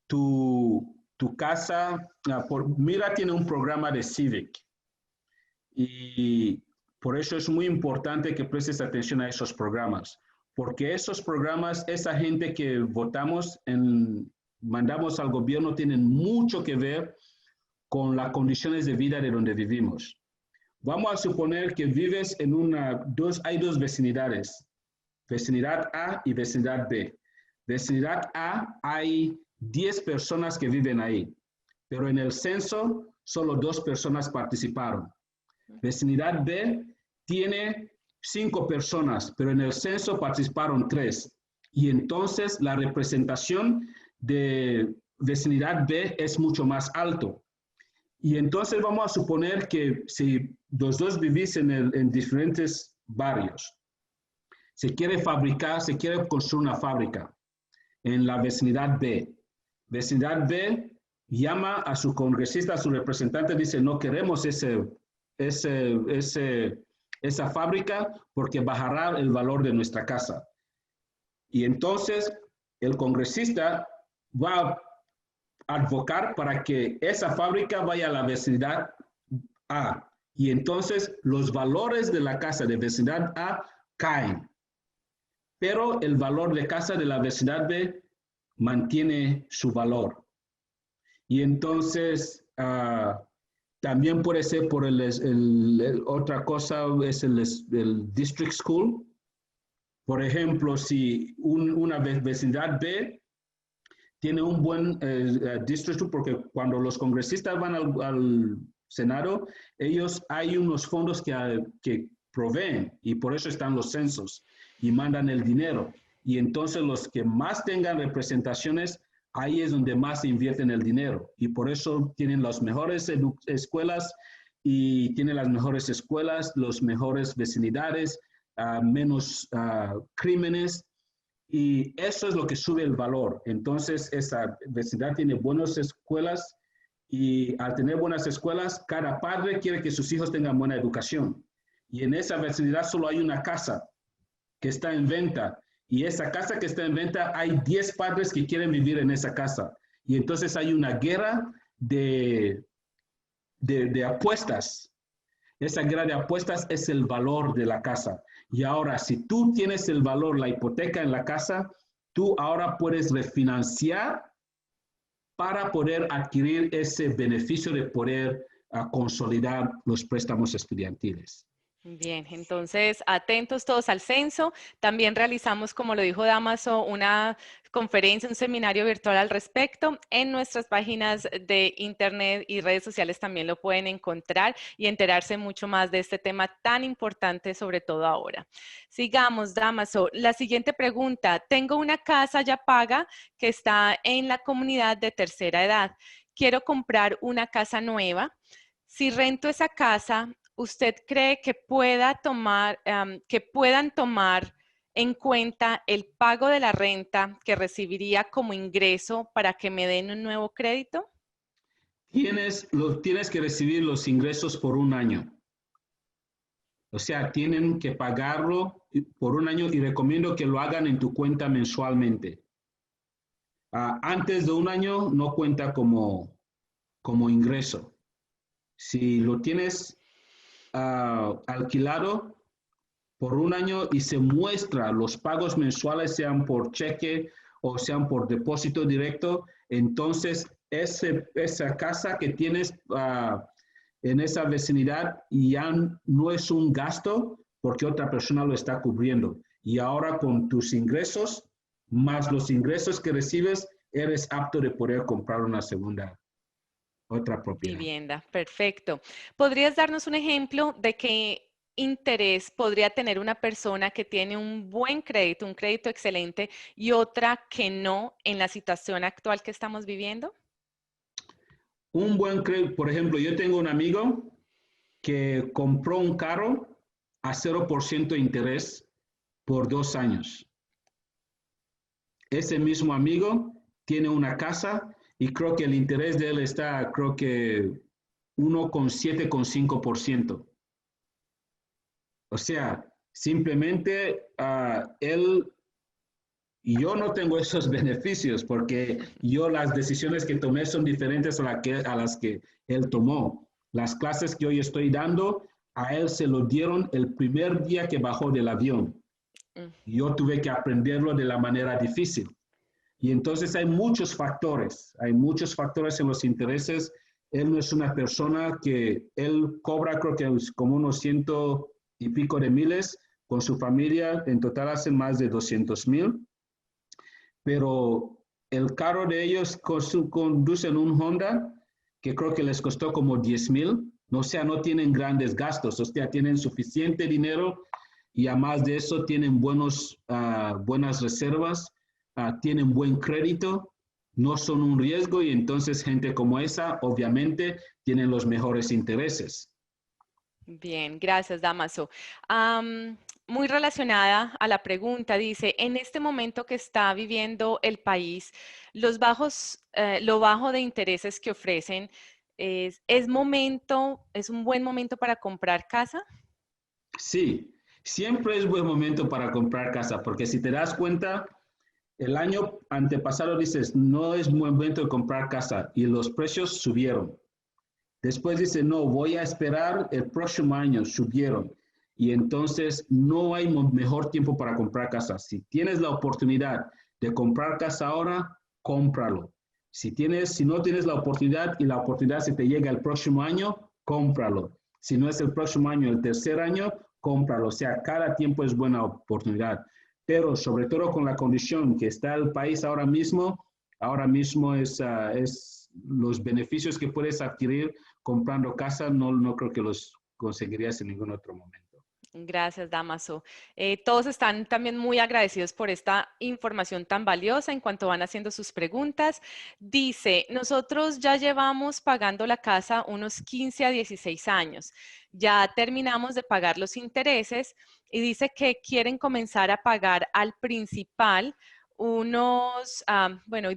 tu casa, Mira tiene un programa de Civic Y por eso es muy importante que prestes atención a esos programas, porque esos programas, esa gente que votamos, mandamos al gobierno, tienen mucho que ver con las condiciones de vida de donde vivimos. Vamos a suponer que vives en hay dos vecinidades, vecinidad A y vecinidad B. Vecinidad A hay 10 personas que viven ahí, pero en el censo solo 2 personas participaron. Vecinidad B tiene 5 personas, pero en el censo participaron 3. Y entonces la representación de vecinidad B es mucho más alto. Y entonces vamos a suponer que si los dos vivís en diferentes barrios, se quiere construir una fábrica en la vecinidad B. Vecinidad B llama a su congresista, a su representante, dice, no queremos esa fábrica porque bajará el valor de nuestra casa. Y entonces el congresista va a advocar para que esa fábrica vaya a la vecinidad A. Y entonces los valores de la casa de vecinidad A caen. Pero el valor de casa de la vecinidad B mantiene su valor. Y entonces también puede ser por otra cosa, es el district school. Por ejemplo, si una vecindad B tiene un buen district school, porque cuando los congresistas van al Senado, hay unos fondos que proveen, y por eso están los censos, y mandan el dinero. Y entonces los que más tengan representaciones, ahí es donde más se invierte en el dinero. Y por eso tienen las mejores escuelas, y tienen las mejores escuelas, los mejores vecinidades, menos crímenes. Y eso es lo que sube el valor. Entonces, esa vecindad tiene buenas escuelas, y al tener buenas escuelas, cada padre quiere que sus hijos tengan buena educación. Y en esa vecindad solo hay una casa que está en venta. Y esa casa que está en venta, hay 10 padres que quieren vivir en esa casa. Y entonces hay una guerra de apuestas. Esa guerra de apuestas es el valor de la casa. Y ahora, si tú tienes el valor, la hipoteca en la casa, tú ahora puedes refinanciar para poder adquirir ese beneficio de poder consolidar los préstamos estudiantiles. Bien, entonces atentos todos al censo. También realizamos, como lo dijo Dámaso, una conferencia, un seminario virtual al respecto. En nuestras páginas de internet y redes sociales también lo pueden encontrar y enterarse mucho más de este tema tan importante, sobre todo ahora. Sigamos, Dámaso. La siguiente pregunta. Tengo una casa ya paga que está en la comunidad de tercera edad. Quiero comprar una casa nueva. Si rento esa casa, ¿usted cree que puedan tomar en cuenta el pago de la renta que recibiría como ingreso para que me den un nuevo crédito? Tienes que recibir los ingresos por un año. O sea, tienen que pagarlo por un año, y recomiendo que lo hagan en tu cuenta mensualmente. Antes de un año no cuenta como ingreso. Si lo tienes alquilado por un año y se muestra los pagos mensuales, sean por cheque o sean por depósito directo, entonces esa casa que tienes en esa vecinidad ya no es un gasto porque otra persona lo está cubriendo. Y ahora con tus ingresos más los ingresos que recibes, eres apto de poder comprar otra propiedad. Vivienda, perfecto. ¿Podrías darnos un ejemplo de qué interés podría tener una persona que tiene un buen crédito, un crédito excelente, y otra que no en la situación actual que estamos viviendo? Un buen crédito, por ejemplo, yo tengo un amigo que compró un carro a 0% de interés por 2 años. Ese mismo amigo tiene una casa y creo que el interés de él está, creo que 1,7,5%. O sea, simplemente yo no tengo esos beneficios porque las decisiones que tomé son diferentes a las que él tomó. Las clases que hoy estoy dando A él se lo dieron el primer día que bajó del avión. Yo tuve que aprenderlo de la manera difícil. Y entonces hay muchos factores en los intereses. Él no es una persona que él cobra, creo que es como unos 100 y pico de miles con su familia, en total hacen más de 200,000, pero el carro de ellos conducen un Honda que creo que les costó como 10,000, o sea, no tienen grandes gastos, o sea, tienen suficiente dinero y además de eso tienen buenas reservas, tienen buen crédito, no son un riesgo y entonces gente como esa obviamente tienen los mejores intereses. Bien, gracias, Damaso. Muy relacionada a la pregunta, dice, en este momento que está viviendo el país, lo bajo de intereses que ofrecen, ¿es un buen momento para comprar casa? Sí, siempre es buen momento para comprar casa, porque si te das cuenta, el año antepasado dices, no es buen momento de comprar casa y los precios subieron. Después dice, no, voy a esperar el próximo año, subieron. Y entonces no hay mejor tiempo para comprar casa. Si tienes la oportunidad de comprar casa ahora, cómpralo. Si no tienes la oportunidad y la oportunidad se te llega el próximo año, cómpralo. Si no es el próximo año, el tercer año, cómpralo. O sea, cada tiempo es buena oportunidad. Pero sobre todo con la condición que está el país ahora mismo es los beneficios que puedes adquirir comprando casa, no creo que los conseguirías en ningún otro momento. Gracias, Damaso. Todos están también muy agradecidos por esta información tan valiosa en cuanto van haciendo sus preguntas. Dice, nosotros ya llevamos pagando la casa unos 15 a 16 años. Ya terminamos de pagar los intereses y dice que quieren comenzar a pagar al principal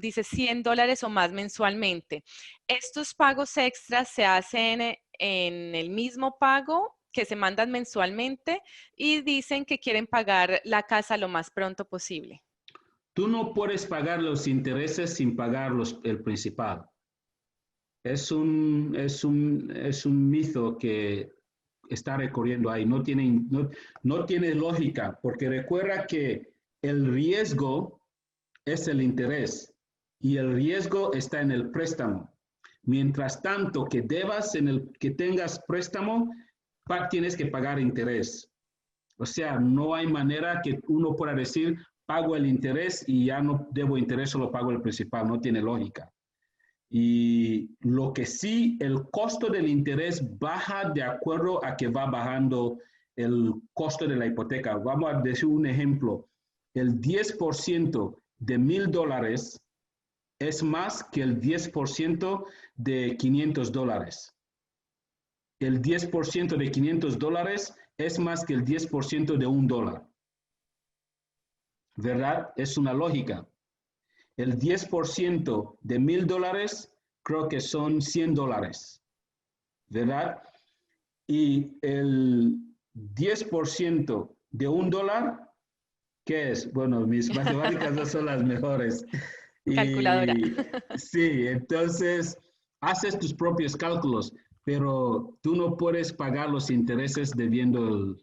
dice $100 o más mensualmente. ¿Estos pagos extras se hacen en el mismo pago que se mandan mensualmente y dicen que quieren pagar la casa lo más pronto posible? Tú no puedes pagar los intereses sin pagar el principal. Es un mito que está recorriendo ahí. No tiene lógica, porque recuerda que el riesgo es el interés y el riesgo está en el préstamo. Mientras tanto que que tengas préstamo, tienes que pagar interés. O sea, no hay manera que uno pueda decir, pago el interés y ya no debo interés, solo pago el principal. No tiene lógica. Y lo que sí, el costo del interés baja de acuerdo a que va bajando el costo de la hipoteca. Vamos a decir un ejemplo. El 10% de $1,000 es más que el 10% de $500. El 10% de $500 es más que el 10% de $1. ¿Verdad? Es una lógica. El 10% de $1,000 creo que son $100. ¿Verdad? Y el 10% de $1, ¿qué es? Bueno, mis matemáticas no son las mejores. Calculadora. Sí, entonces haces tus propios cálculos, pero tú no puedes pagar los intereses debiendo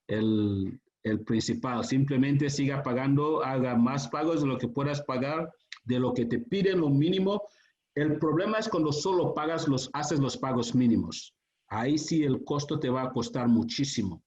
el principal. Simplemente siga pagando, haga más pagos de lo que puedas pagar, de lo que te piden lo mínimo. El problema es cuando solo haces los pagos mínimos. Ahí sí el costo te va a costar muchísimo.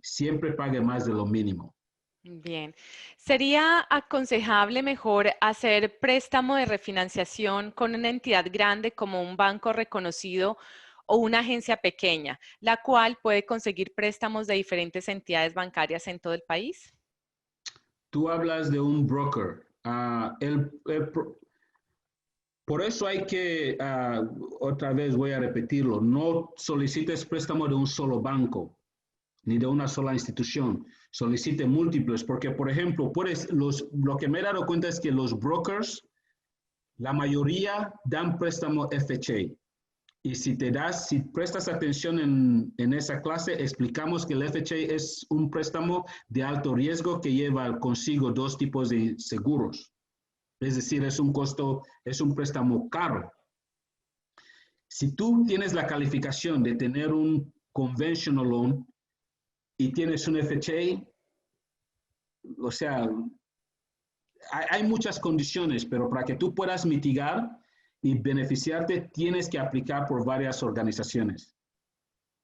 Siempre pague más de lo mínimo. Bien. ¿Sería aconsejable mejor hacer préstamo de refinanciación con una entidad grande como un banco reconocido o una agencia pequeña, la cual puede conseguir préstamos de diferentes entidades bancarias en todo el país? Tú hablas de un broker. Por eso hay que, otra vez voy a repetirlo, no solicites préstamo de un solo banco ni de una sola institución. Solicite múltiples, porque, por ejemplo, lo que me he dado cuenta es que los brokers, la mayoría dan préstamo FHA. Y si prestas atención en esa clase, explicamos que el FHA es un préstamo de alto riesgo que lleva consigo dos tipos de seguros. Es decir, es un préstamo caro. Si tú tienes la calificación de tener un conventional loan y tienes un FHA, o sea, hay muchas condiciones, pero para que tú puedas mitigar y beneficiarte, tienes que aplicar por varias organizaciones.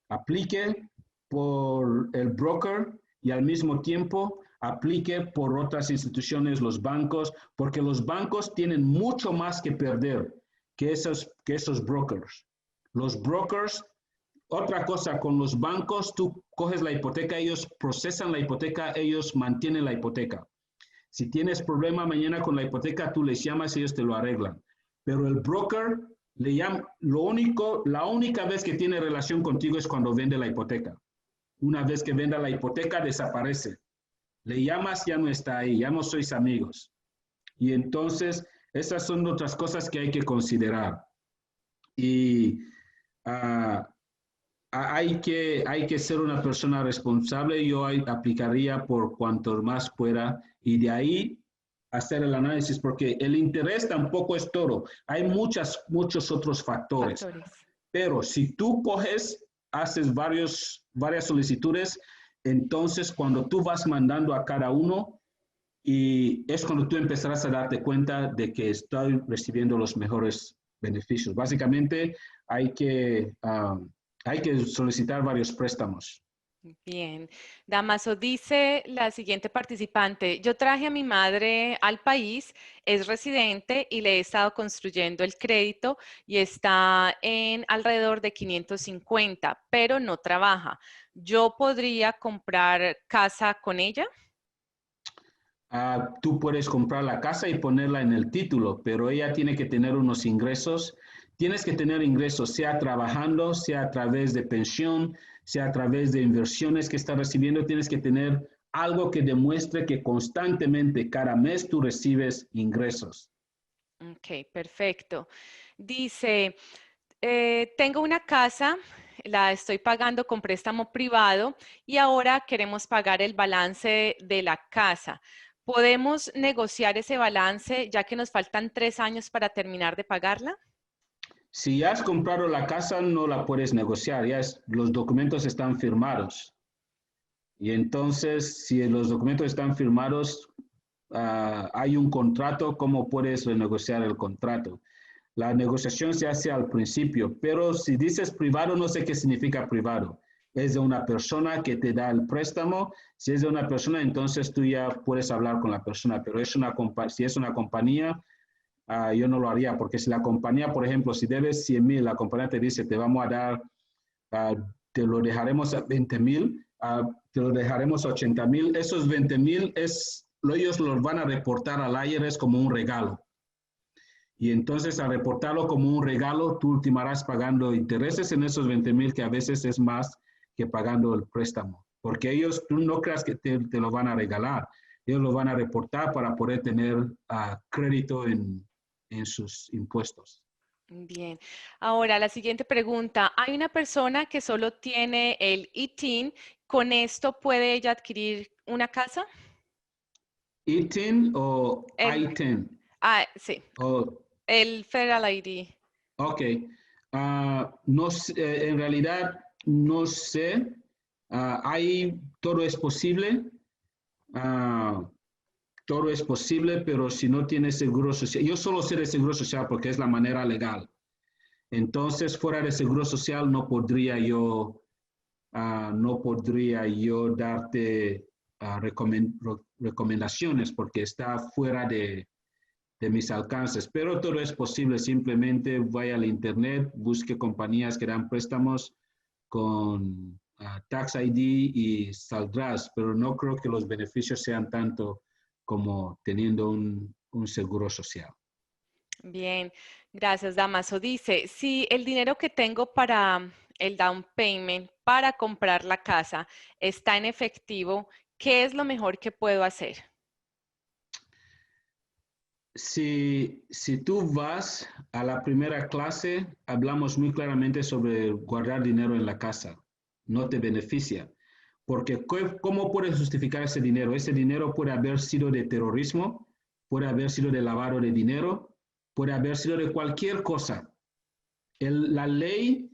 Aplique por el broker y al mismo tiempo aplique por otras instituciones, los bancos, porque los bancos tienen mucho más que perder que esos brokers. Los brokers, otra cosa, con los bancos, tú coges la hipoteca, ellos procesan la hipoteca, ellos mantienen la hipoteca. Si tienes problema mañana con la hipoteca, tú les llamas y ellos te lo arreglan. Pero el broker le llama, la única vez que tiene relación contigo es cuando vende la hipoteca. Una vez que venda la hipoteca, desaparece. Le llamas, ya no está ahí, ya no sois amigos. Y entonces, esas son otras cosas que hay que considerar. Y hay que ser una persona responsable. Yo aplicaría por cuanto más pueda y de ahí hacer el análisis, porque el interés tampoco es todo. Hay muchos otros factores. Pero si tú haces varias solicitudes, entonces cuando tú vas mandando a cada uno, y es cuando tú empezarás a darte cuenta de que estoy recibiendo los mejores beneficios. Básicamente hay que solicitar varios préstamos. Bien. Damaso, dice la siguiente participante, yo traje a mi madre al país, es residente y le he estado construyendo el crédito y está en alrededor de 550, pero no trabaja. ¿Yo podría comprar casa con ella? Tú puedes comprar la casa y ponerla en el título, pero ella tiene que tener unos ingresos. Tienes que tener ingresos, sea trabajando, sea a través de pensión, sea a través de inversiones que está recibiendo. Tienes que tener algo que demuestre que constantemente, cada mes, tú recibes ingresos. Ok, perfecto. Dice, tengo una casa, la estoy pagando con préstamo privado y ahora queremos pagar el balance de la casa. ¿Podemos negociar ese balance ya que nos faltan 3 años para terminar de pagarla? Si ya has comprado la casa, no la puedes negociar, los documentos están firmados. Y entonces, si los documentos están firmados, hay un contrato, ¿cómo puedes renegociar el contrato? La negociación se hace al principio, pero si dices privado, no sé qué significa privado. Es de una persona que te da el préstamo. Si es de una persona, entonces tú ya puedes hablar con la persona, pero si es una compañía, yo no lo haría, porque si la compañía, por ejemplo, si debes 100,000, la compañía te dice, te vamos a dar, te lo dejaremos a 20,000, te lo dejaremos a 80,000, esos 20,000 ellos los van a reportar al IRS como un regalo. Y entonces al reportarlo como un regalo, tú ultimarás pagando intereses en esos 20,000, que a veces es más que pagando el préstamo. Porque ellos, tú no creas que te lo van a regalar. Ellos lo van a reportar para poder tener crédito en sus impuestos. Bien. Ahora, la siguiente pregunta. Hay una persona que solo tiene el ITIN. ¿Con esto puede ella adquirir una casa? ¿ITIN o ITIN? Sí. Oh, El Federal ID. ok. No sé, en realidad no sé. Todo es posible. Todo es posible, pero si no tienes seguro social, yo solo sé de seguro social porque es la manera legal. Entonces, fuera de seguro social no podría yo darte recomendaciones porque está fuera de mis alcances, pero todo es posible. Simplemente vaya al internet, busque compañías que dan préstamos con Tax ID y saldrás, pero no creo que los beneficios sean tanto como teniendo un seguro social. Bien, gracias, Damaso. Dice, si el dinero que tengo para el down payment para comprar la casa está en efectivo, ¿qué es lo mejor que puedo hacer? Si tú vas a la primera clase, hablamos muy claramente sobre guardar dinero en la casa. No te beneficia. Porque ¿cómo puedes justificar ese dinero? Ese dinero puede haber sido de terrorismo, puede haber sido de lavado de dinero, puede haber sido de cualquier cosa. La ley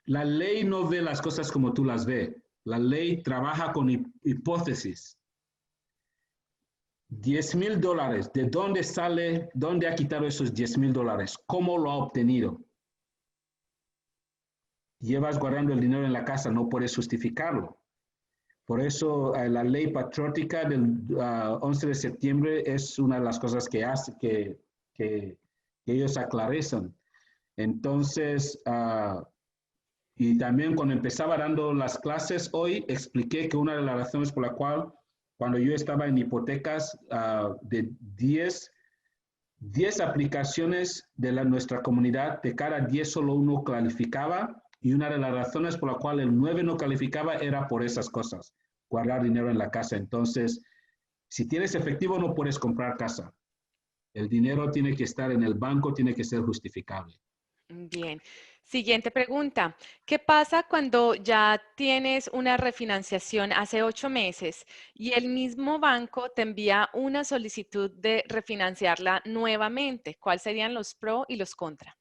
La ley no ve las cosas como tú las ves. La ley trabaja con hipótesis. $10,000, ¿de dónde sale, dónde ha quitado esos $10,000? ¿Cómo lo ha obtenido? Llevas guardando el dinero en la casa, no puedes justificarlo. Por eso la ley patriótica del 11 de septiembre es una de las cosas que hace que ellos aclarecen. Entonces, y también cuando empezaba dando las clases hoy, expliqué que una de las razones por la cual cuando yo estaba en hipotecas de 10 aplicaciones de nuestra comunidad, de cada 10 solo uno calificaba, y una de las razones por la cual el 9 no calificaba era por esas cosas, guardar dinero en la casa. Entonces, si tienes efectivo no puedes comprar casa. El dinero tiene que estar en el banco, tiene que ser justificable. Bien. Siguiente pregunta. ¿Qué pasa cuando ya tienes una refinanciación hace 8 meses y el mismo banco te envía una solicitud de refinanciarla nuevamente? ¿Cuáles serían los pros y los contras?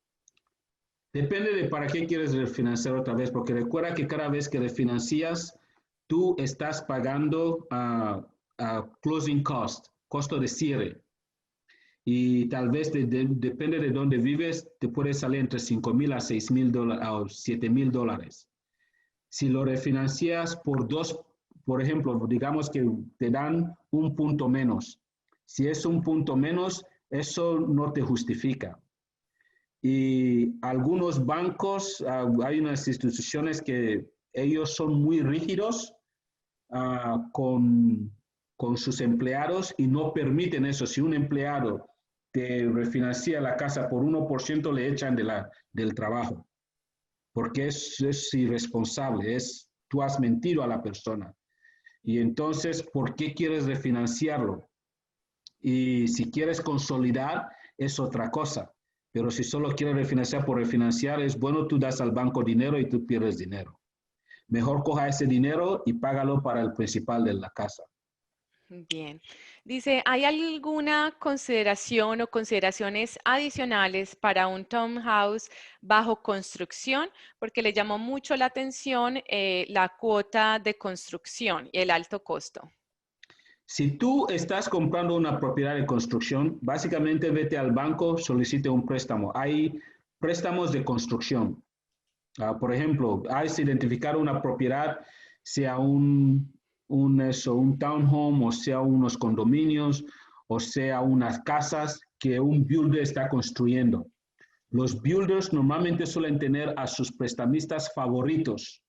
Depende de para qué quieres refinanciar otra vez, porque recuerda que cada vez que refinancias, tú estás pagando closing cost, costo de cierre. Y tal vez depende de dónde vives, te puede salir entre $5,000 a $6,000 o $7,000. Si lo refinancias por ejemplo, digamos que te dan un punto menos. Si es un punto menos, eso no te justifica. Y algunos bancos, hay unas instituciones que ellos son muy rígidos con sus empleados y no permiten eso. Si un empleado te refinancia la casa por 1%, le echan del trabajo, porque es irresponsable, tú has mentido a la persona. Y entonces, ¿por qué quieres refinanciarlo? Y si quieres consolidar, es otra cosa. Pero si solo quieres refinanciar por refinanciar, es bueno, tú das al banco dinero y tú pierdes dinero. Mejor coja ese dinero y págalo para el principal de la casa. Bien. Dice, ¿hay alguna consideración o consideraciones adicionales para un townhouse bajo construcción? Porque le llamó mucho la atención la cuota de construcción y el alto costo. Si tú estás comprando una propiedad de construcción, básicamente vete al banco, solicite un préstamo. Hay préstamos de construcción. Por ejemplo, hay que identificar una propiedad, sea un townhome, o sea unos condominios, o sea unas casas que un builder está construyendo. Los builders normalmente suelen tener a sus prestamistas favoritos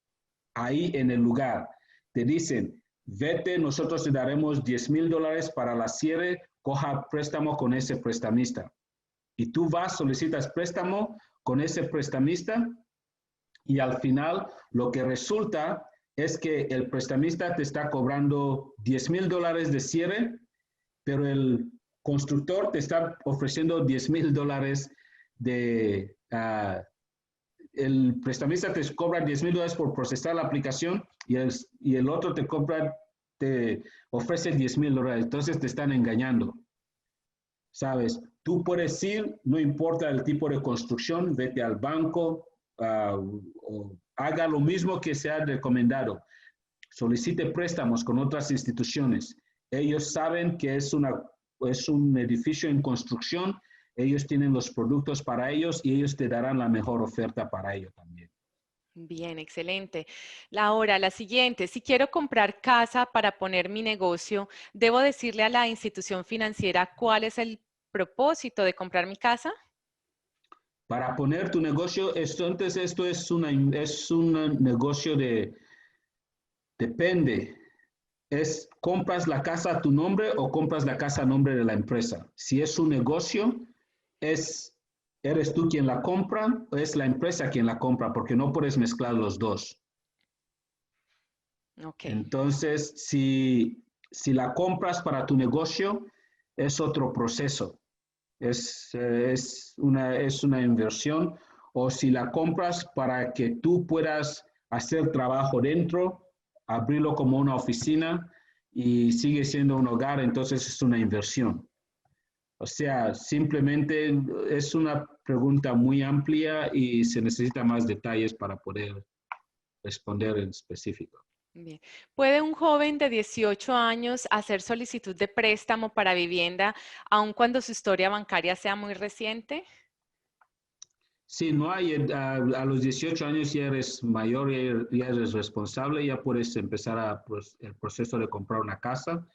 ahí en el lugar. Te dicen, vete, nosotros te daremos $10,000 para la cierre, coja préstamo con ese prestamista. Y tú vas, solicitas préstamo con ese prestamista y al final lo que resulta es que el prestamista te está cobrando $10,000 de cierre, pero el constructor te está ofreciendo $10,000 de... el prestamista te cobra $10,000 por procesar la aplicación y el otro te ofrece $10,000. Entonces te están engañando. ¿Sabes? Tú puedes ir, no importa el tipo de construcción, vete al banco, o haga lo mismo que se ha recomendado. Solicite préstamos con otras instituciones. Ellos saben que es un edificio en construcción, ellos tienen los productos para ellos y ellos te darán la mejor oferta para ello también. Bien, excelente. La siguiente, si quiero comprar casa para poner mi negocio, ¿debo decirle a la institución financiera cuál es el propósito de comprar mi casa? Para poner tu negocio, entonces esto es un negocio depende. ¿Compras la casa a tu nombre o compras la casa a nombre de la empresa? Si es un negocio, ¿eres tú quien la compra o es la empresa quien la compra? Porque no puedes mezclar los dos. Okay. Entonces, si la compras para tu negocio, es otro proceso. Es una inversión. O si la compras para que tú puedas hacer trabajo dentro, abrirlo como una oficina y sigue siendo un hogar, entonces es una inversión. O sea, simplemente es una pregunta muy amplia y se necesita más detalles para poder responder en específico. Bien. ¿Puede un joven de 18 años hacer solicitud de préstamo para vivienda aun cuando su historia bancaria sea muy reciente? Sí, no hay, a los 18 años ya eres mayor, ya eres responsable, ya puedes empezar el proceso de comprar una casa.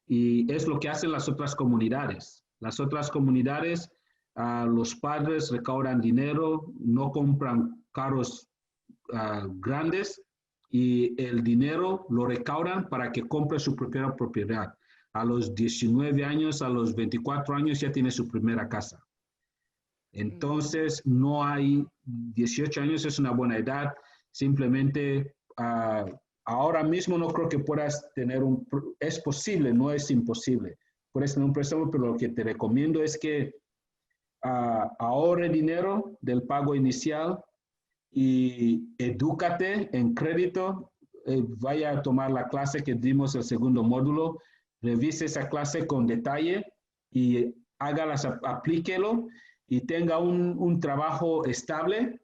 Y es lo que hacen las otras comunidades. Las otras comunidades, los padres recaudan dinero, no compran carros grandes y el dinero lo recaudan para que compre su propia propiedad. A los 19 años, a los 24 años ya tiene su primera casa. Entonces, no hay, 18 años es una buena edad, simplemente ahora mismo no creo que puedas tener es posible, no es imposible. Puedes tener un préstamo, pero lo que te recomiendo es que ahorre dinero del pago inicial y edúcate en crédito. Vaya a tomar la clase que dimos el segundo módulo, revise esa clase con detalle y aplíquelo y tenga un trabajo estable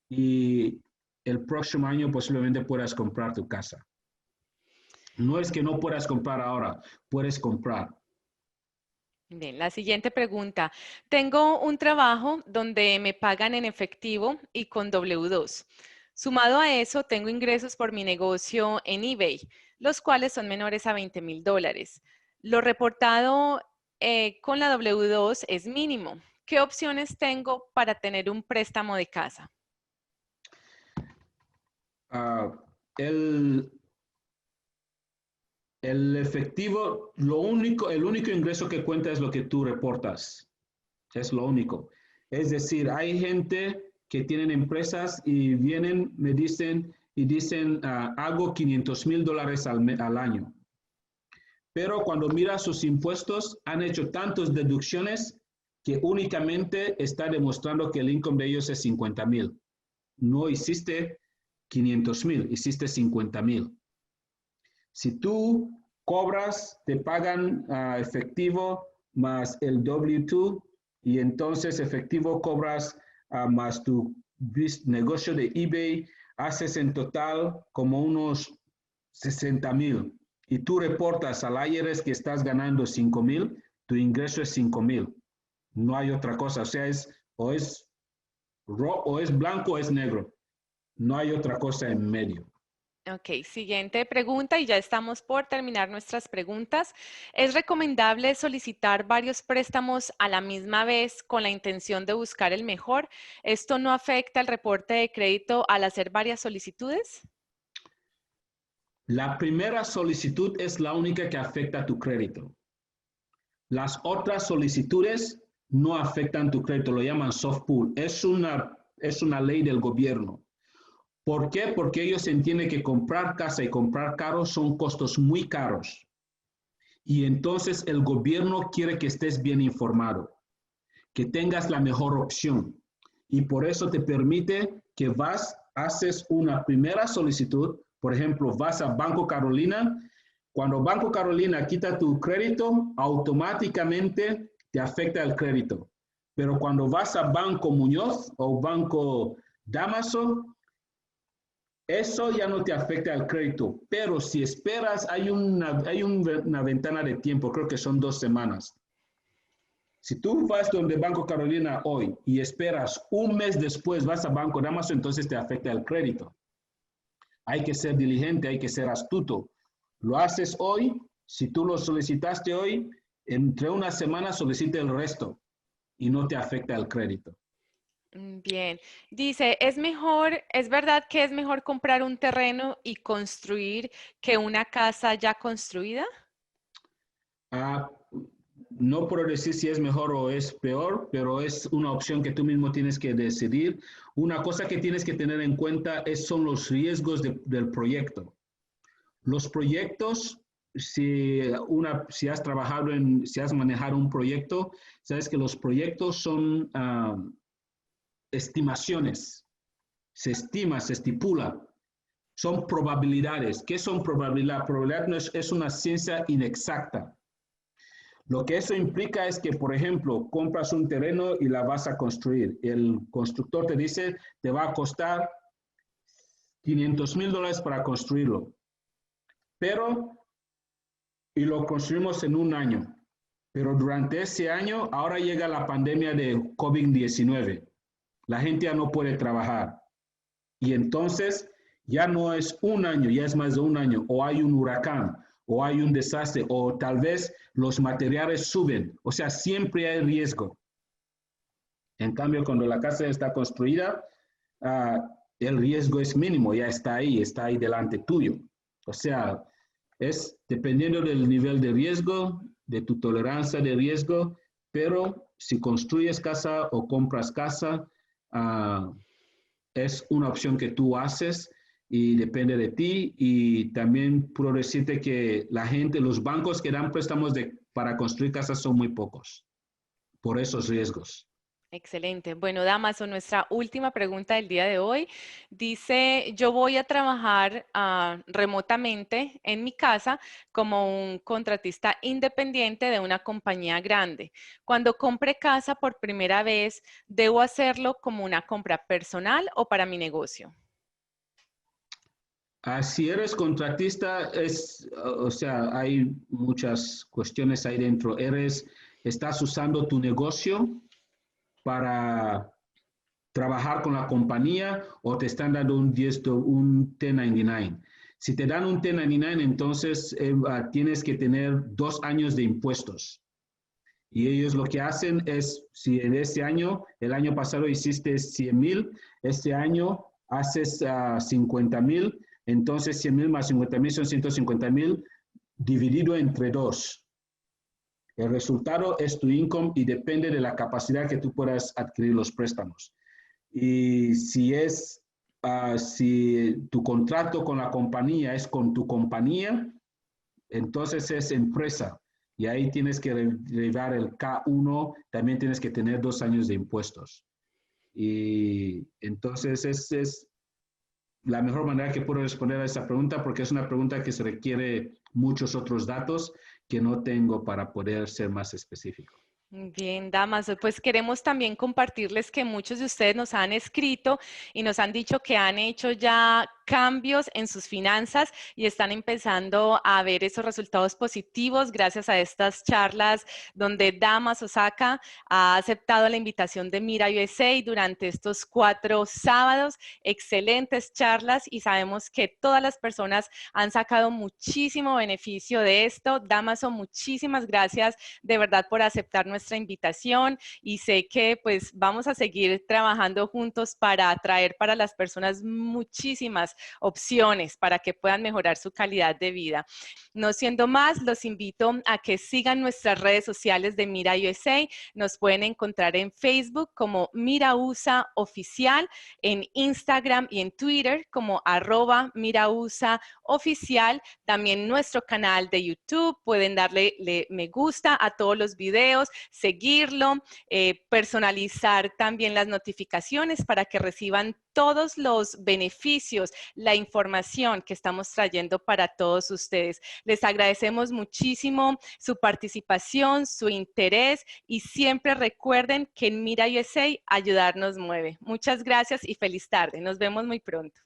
y el próximo año posiblemente puedas comprar tu casa. No es que no puedas comprar ahora, puedes comprar. Bien, la siguiente pregunta. Tengo un trabajo donde me pagan en efectivo y con W2. Sumado a eso, tengo ingresos por mi negocio en eBay, los cuales son menores a $20,000. Lo reportado con la W2 es mínimo. ¿Qué opciones tengo para tener un préstamo de casa? El efectivo, el único ingreso que cuenta es lo que tú reportas. Es lo único. Es decir, hay gente que tienen empresas y vienen, me dicen, hago $500,000 al año. Pero cuando mira sus impuestos, han hecho tantas deducciones que únicamente está demostrando que el income de ellos es 50,000. No hiciste 500,000, hiciste 50,000. Si tú cobras, te pagan efectivo más el W2 y entonces efectivo cobras más tu negocio de eBay, haces en total como unos 60,000 y tú reportas al IRS que estás ganando 5,000, tu ingreso es 5,000. No hay otra cosa, o sea, o es blanco o es negro. No hay otra cosa en medio. Ok, siguiente pregunta y ya estamos por terminar nuestras preguntas. ¿Es recomendable solicitar varios préstamos a la misma vez con la intención de buscar el mejor? ¿Esto no afecta el reporte de crédito al hacer varias solicitudes? La primera solicitud es la única que afecta tu crédito. Las otras solicitudes no afectan tu crédito, lo llaman soft pull. Es una ley del gobierno. ¿Por qué? Porque ellos entienden que comprar casa y comprar carro son costos muy caros. Y entonces el gobierno quiere que estés bien informado, que tengas la mejor opción. Y por eso te permite que haces una primera solicitud. Por ejemplo, vas a Banco Carolina. Cuando Banco Carolina quita tu crédito, automáticamente te afecta el crédito. Pero cuando vas a Banco Muñoz o Banco Damaso, eso ya no te afecta al crédito, pero si esperas, hay una ventana de tiempo, creo que son 2 semanas. Si tú vas donde Banco Carolina hoy y esperas un mes después, vas a Banco Damaso, entonces te afecta el crédito. Hay que ser diligente, hay que ser astuto. Lo haces hoy, si tú lo solicitaste hoy, entre una semana solicita el resto y no te afecta el crédito. Bien, dice, ¿es verdad que es mejor comprar un terreno y construir que una casa ya construida? No puedo decir si es mejor o es peor, pero es una opción que tú mismo tienes que decidir. Una cosa que tienes que tener en cuenta son los riesgos del proyecto. Los proyectos, si has manejado un proyecto, sabes que los proyectos son estimaciones, se estima, se estipula, son probabilidades. ¿Qué son probabilidades? Probabilidad no es una ciencia inexacta. Lo que eso implica es que, por ejemplo, compras un terreno y la vas a construir. El constructor te dice, te va a costar $500,000 para construirlo, y lo construimos en un año. Pero durante ese año, ahora llega la pandemia de COVID-19. La gente ya no puede trabajar. Y entonces ya no es un año, ya es más de un año. O hay un huracán, o hay un desastre, o tal vez los materiales suben. O sea, siempre hay riesgo. En cambio, cuando la casa está construida, el riesgo es mínimo, ya está ahí delante tuyo. O sea, es dependiendo del nivel de riesgo, de tu tolerancia de riesgo, pero si construyes casa o compras casa, es una opción que tú haces y depende de ti. Y también puedo decirte que los bancos que dan préstamos para construir casas son muy pocos por esos riesgos. Excelente. Bueno, Damaso, nuestra última pregunta del día de hoy dice, yo voy a trabajar remotamente en mi casa como un contratista independiente de una compañía grande. Cuando compre casa por primera vez, ¿debo hacerlo como una compra personal o para mi negocio? Si eres contratista, o sea, hay muchas cuestiones ahí dentro. ¿Estás usando tu negocio para trabajar con la compañía o te están dando un 1099? Si te dan un 1099, entonces tienes que tener 2 años de impuestos. Y ellos lo que hacen es, si en este año, el año pasado hiciste 100,000, este año haces 50,000, entonces 100,000 más 50,000 son 150,000 dividido entre 2. El resultado es tu income y depende de la capacidad que tú puedas adquirir los préstamos. Y si tu contrato con la compañía es con tu compañía, entonces es empresa. Y ahí tienes que llevar el K1, también tienes que tener 2 años de impuestos. Y entonces es la mejor manera que puedo responder a esa pregunta, porque es una pregunta que se requiere muchos otros datos que no tengo para poder ser más específico. Bien, Damaso, pues queremos también compartirles que muchos de ustedes nos han escrito y nos han dicho que han hecho ya cambios en sus finanzas y están empezando a ver esos resultados positivos gracias a estas charlas donde Damaso Osaka ha aceptado la invitación de Mira USA durante estos 4 sábados. Excelentes charlas y sabemos que todas las personas han sacado muchísimo beneficio de esto. Damaso, muchísimas gracias de verdad por aceptar nuestra invitación y sé que pues vamos a seguir trabajando juntos para traer para las personas muchísimas opciones para que puedan mejorar su calidad de vida. No siendo más, los invito a que sigan nuestras redes sociales de Mira USA. Nos pueden encontrar en Facebook como Mira USA Oficial, en Instagram y en Twitter como @MiraUSAOficial. También nuestro canal de YouTube, pueden darle me gusta a todos los videos, seguirlo, personalizar también las notificaciones para que reciban todos los beneficios, la información que estamos trayendo para todos ustedes. Les agradecemos muchísimo su participación, su interés y siempre recuerden que en Mira USA ayudar nos mueve. Muchas gracias y feliz tarde. Nos vemos muy pronto.